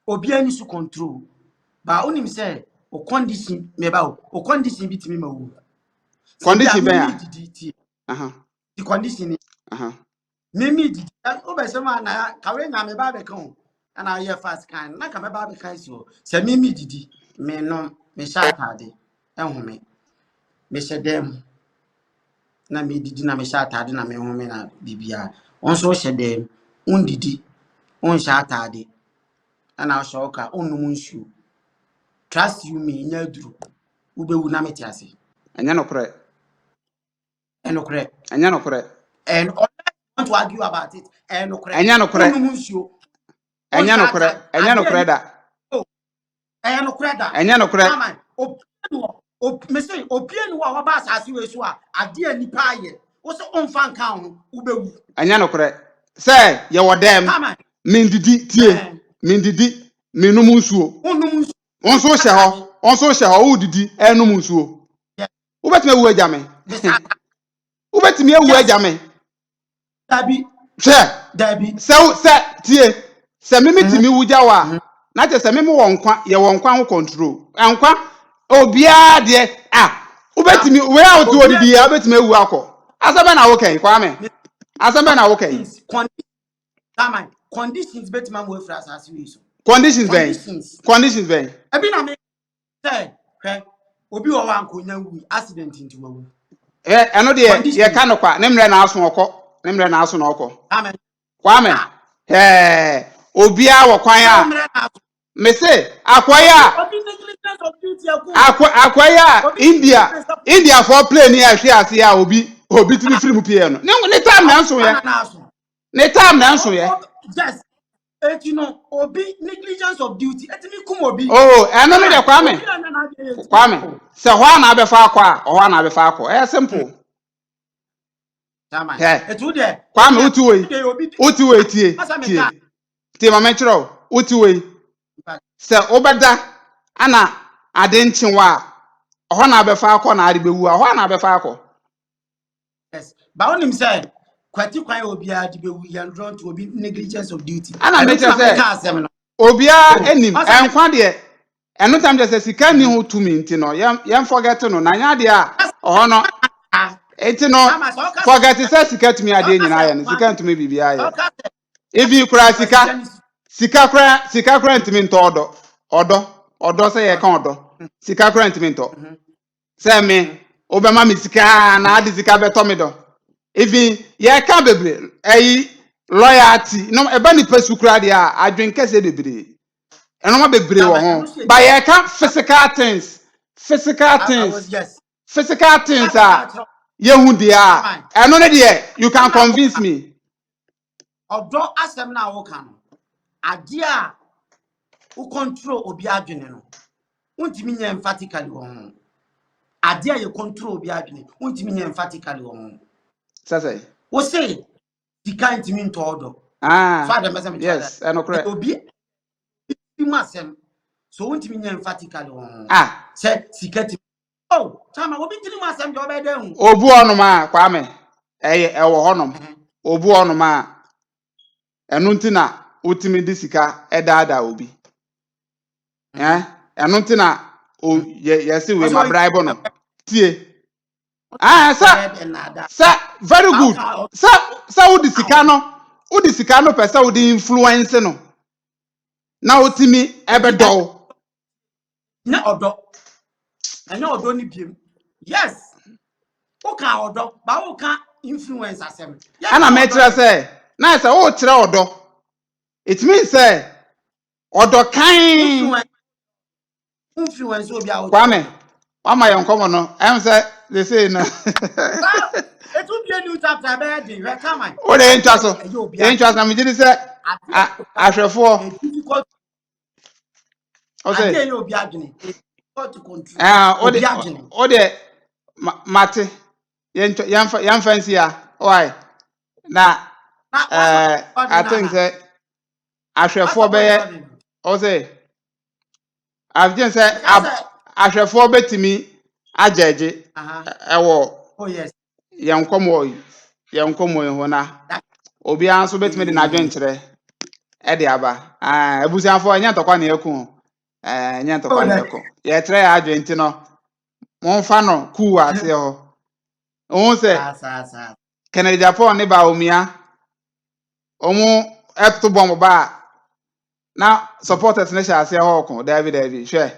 obi ani su control ba onim say o condition me ba o condition bitimi ma wu condition ben the condition mimi didi o be se ma na kawe nya me ba be kan na ye fast kan na ka me ba be kan si o se mimi didi me no me sha atade enhome me shedem na me didi na me sha atade na me home na bibia on so shedem un didi on sha atade ana so ka onum nsuo trust you me nya duru ubewu na meti ase anya no kore and all I want to argue about it and anya no kore da anya no kore me say opienu wa ba asase we so a ade anipa aye wo so onfa nka ho ubewu anya no kore say ye wodem mindidi tie mindidi menum nsuo onso hye ho udidi enum nsuo ubetime wu agame ubetime wu agame dabi se tie se mimitimi wujawa na che se mimi wonkwa ye wonkwa ho control enkwa obia de ubetime we out odidi ya ubetime wu akọ asabe na wo kan kwame asabe na wo kan conditions betima mo fra asase we so conditions ben abi na me say obi wo wa nkonya wu accident nti wu eno de ye ka no kwa ne mre na aso na okọ amen kwame obi a wo kwan a me say akwaya India for plane here hwe ase ya obi timi free mu pie no ne time na nso ye yes you know obi negligence of duty etimi kum obi eno no de kwame se ho na abefa akọ simple tama etu de kwame utu we tie mama chiro utu we se obeda ana ade nchewa ho na abefa akọ na ade bewu ho na abefa akọ yes ba onim say kwati kwan obi a de bewu yan drawn to obi negligence of duty ana me na say ka asem no obia enim enkwa de eno time just say sika ni ho tumi nti no yam forget no na nya de a ho no enti no forget say sika tumi ade nyina ya no sika tumi bibia ya evi kura sika kura ntimi nto odo say ye kan odo sika kura ntimi nto say me obema me sika na ade sika beto me do evi ye ka bebre ayi loyalty no eba ni pesu kura de a adwen kese bebre eno ma bebre wo ho ba ye ka physical things ye hu de a eno ne de you can convince me odo asem na wo kan ade a wo control obi adwene no untimi nya emphatically wo ho ade a ye control obi adwene untimi nya emphatically wo ho say wo say sika ntimi nto odo so ade mesem yes eno correct obi masem so untimi nya emphatically wo ho say sika ti oh chama obi tini masem de obede hu obu onuma kwa me ewo honom obu onuma enu ntina utimi di sika edaada obi enu ntina o yesi we ma bribe no tie sa very good sa udi sika no pesa udi influence no na utimi ebedo na odo anya odo ni biem yes o ka odo ba o ka influence asem ana metra say na say o kire odo it means say odo kan influence obi a o Kwame mama yon komo no em say they say no it will be a new chapter be dey we come on o dey interest na me dey say ahwefo difficult o say ade obi adwene difficult to control obi adwene o dey mate yan fancy ya why na I think say ahwefo be o say I've just said ahwefo betimi ajeje ewo oh yes yankomo ho na obi anso betimi de na adwen kire e de aba abusianfo anya ntokwa na eku anya ntokwa na eku ye kire ya adwen ti no monfa no ku ase ho ohun se Kennedy Japan ne ba omia omu eto bomb ba na supporters ne sha ase ho ko David hwe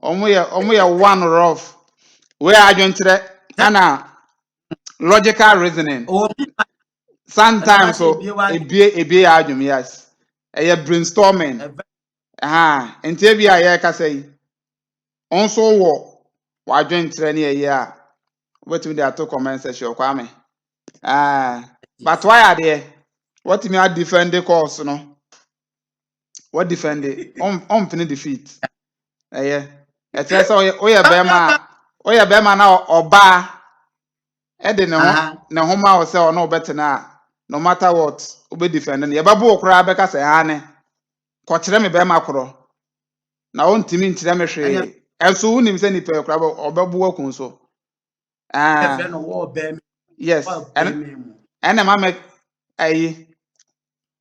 omu ye one rough we adwentre ana logical reasoning sometimes so ebie adwum yes e brainstorming enti bia ye ka say onso wo wadwentre ne ye a wetin dey to comment section kwa me but why are there what me a defend the course no what defend it on finish defeat e tell say oye be ma na oba e de ne ho ma wo say ono betena no matter what obe defend ne ye babu okra be ka say ha ne ko kire me be ma koro na on timi ntire me hwe enso unim say nipa okra be obebu akun so yes and ma me ayi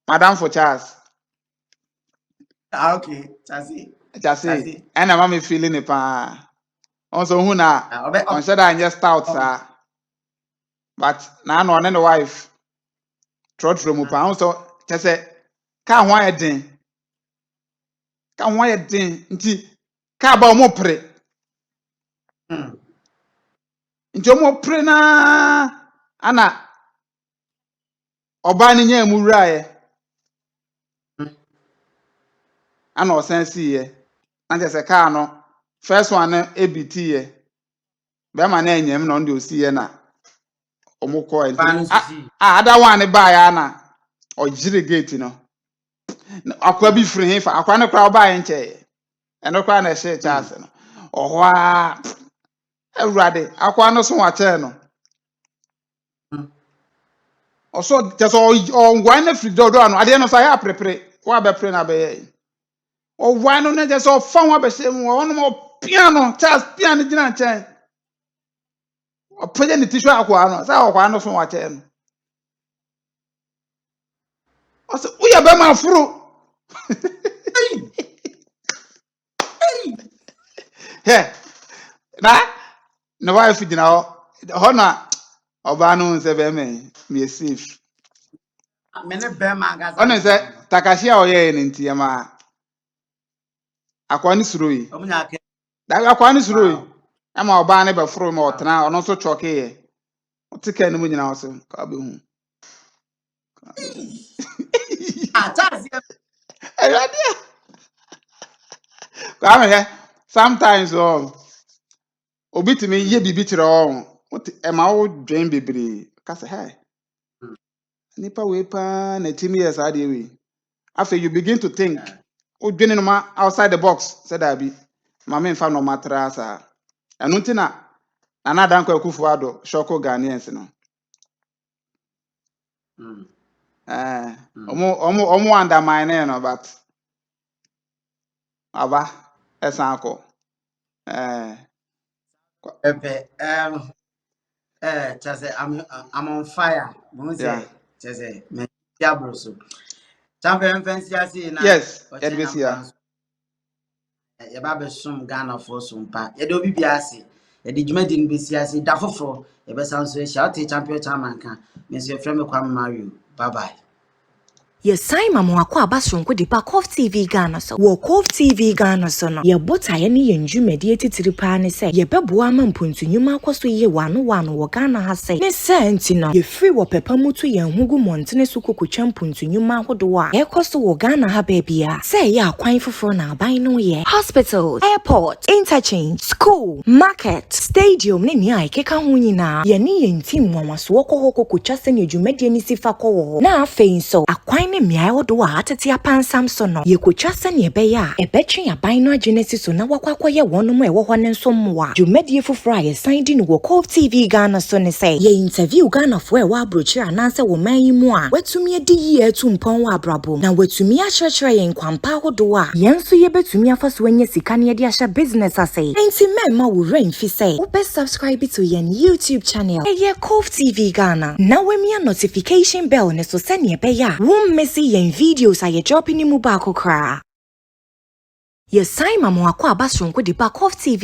madam for Charles okay chasi and ma me feeling it pa also hu na on said I just stout sa but na no ne wife trot from mu pa so chese ka ho ayedin nti ka ba mo pre nti mo pre na ana oba ni nya mu wura ye ana o sense ye na chese ka no first one ABT ye be ma na enyem no ndi osi ye na omukọ enti ada one ba ya na ojire gate no akwa bi free fa akwa ne kra ba ye nche eno kra na she chance no ohwa awurade akwa no so wache no oso just on gwan na free do no ade no so ya prepare wa be pre na be O why no just so fun wa be se mu ono mo piano Charles piano gina nchen. O pege ni tishu akwa no sa akwa no so wa che no. O se uya be ma furu. He na wife gina ho na oba no se be me safe. Mene be magaza. Ono se Takashi a oye ni nti ma akwa ni suroyi. Omunya ke. Da akwa ni suroyi. Ama oba ne be furu ma otena ono so choke ye. Otika ni mu nyina wo se ka be hu. Charles. Erade. Kwa me sometimes obi timi ye bibi tire e ma wo dwen bebre ka se hey nipa we pa na timi yes ade we after you begin to think o dwen no ma outside the box said that be ma me fa no matra sa enu ntina na dan kwa kufu ado shoko Ghanaians no omo undermine no but aba esanko Pepe, I'm on fire. yeah. Me diablo so. Champion fancy asi na. Yes, Edbesia. Ye ba be sum Ghana for sum pa. Ye do bibi asi. Ye di dwuma di nbesi asi da foforo. Ye be sanso e sha o champion chairman kan. Me so frɛ me Kwame Mario. Bye bye. Yes, Simon Mwakwa Basronko di pa Cove TV Ghana so. Wo Cove TV Ghana so no. Ye bota ye ni yenjume di etitiri pa ne se. Ye beboa ma mpuntu nyuma kwaso ye wano wo Ghana ha se. Ne se enti no. Ye free wo pepa mutu ye hugu montene suko kutwa mpuntu nyuma hodoa. Ye koso wo Ghana ha bebia. Se ye akwan foforo na aban no ye. Hospitals, airport, interchange, school, market, stadium ne nia ikeka ho nyina. Ye ni yenti mwanwaso woko hoko kutwa se ne dwumadi ni sifa ko wo. Na afei so akwan ne miai wodo a atete apansam so no ye kotwa se ne be ya ebetwe aban no agenesi so na wakwakwa ye wono mo e wo ho ne nso mwa dwumadi fufura ye san di no wo Cove TV Ghana so ne say ye interview Ghana fo e wa abrochi ananse wo man yi mu a wetumi adi yi atu mpon wa abrabo na wetumi akyerɛkyerɛ ye nkwampa wodo a ye nso ye betumi afaso anya sika ne de ahya business ase enti memma wo remfi say wo be subscribe to ye YouTube channel ye Cove TV Ghana na wemia notification bell ne so se ne be ya wo see yen videos aye dropping mu ba kokra. Yes, Simon Mwakwa Basronko di pa Cove TV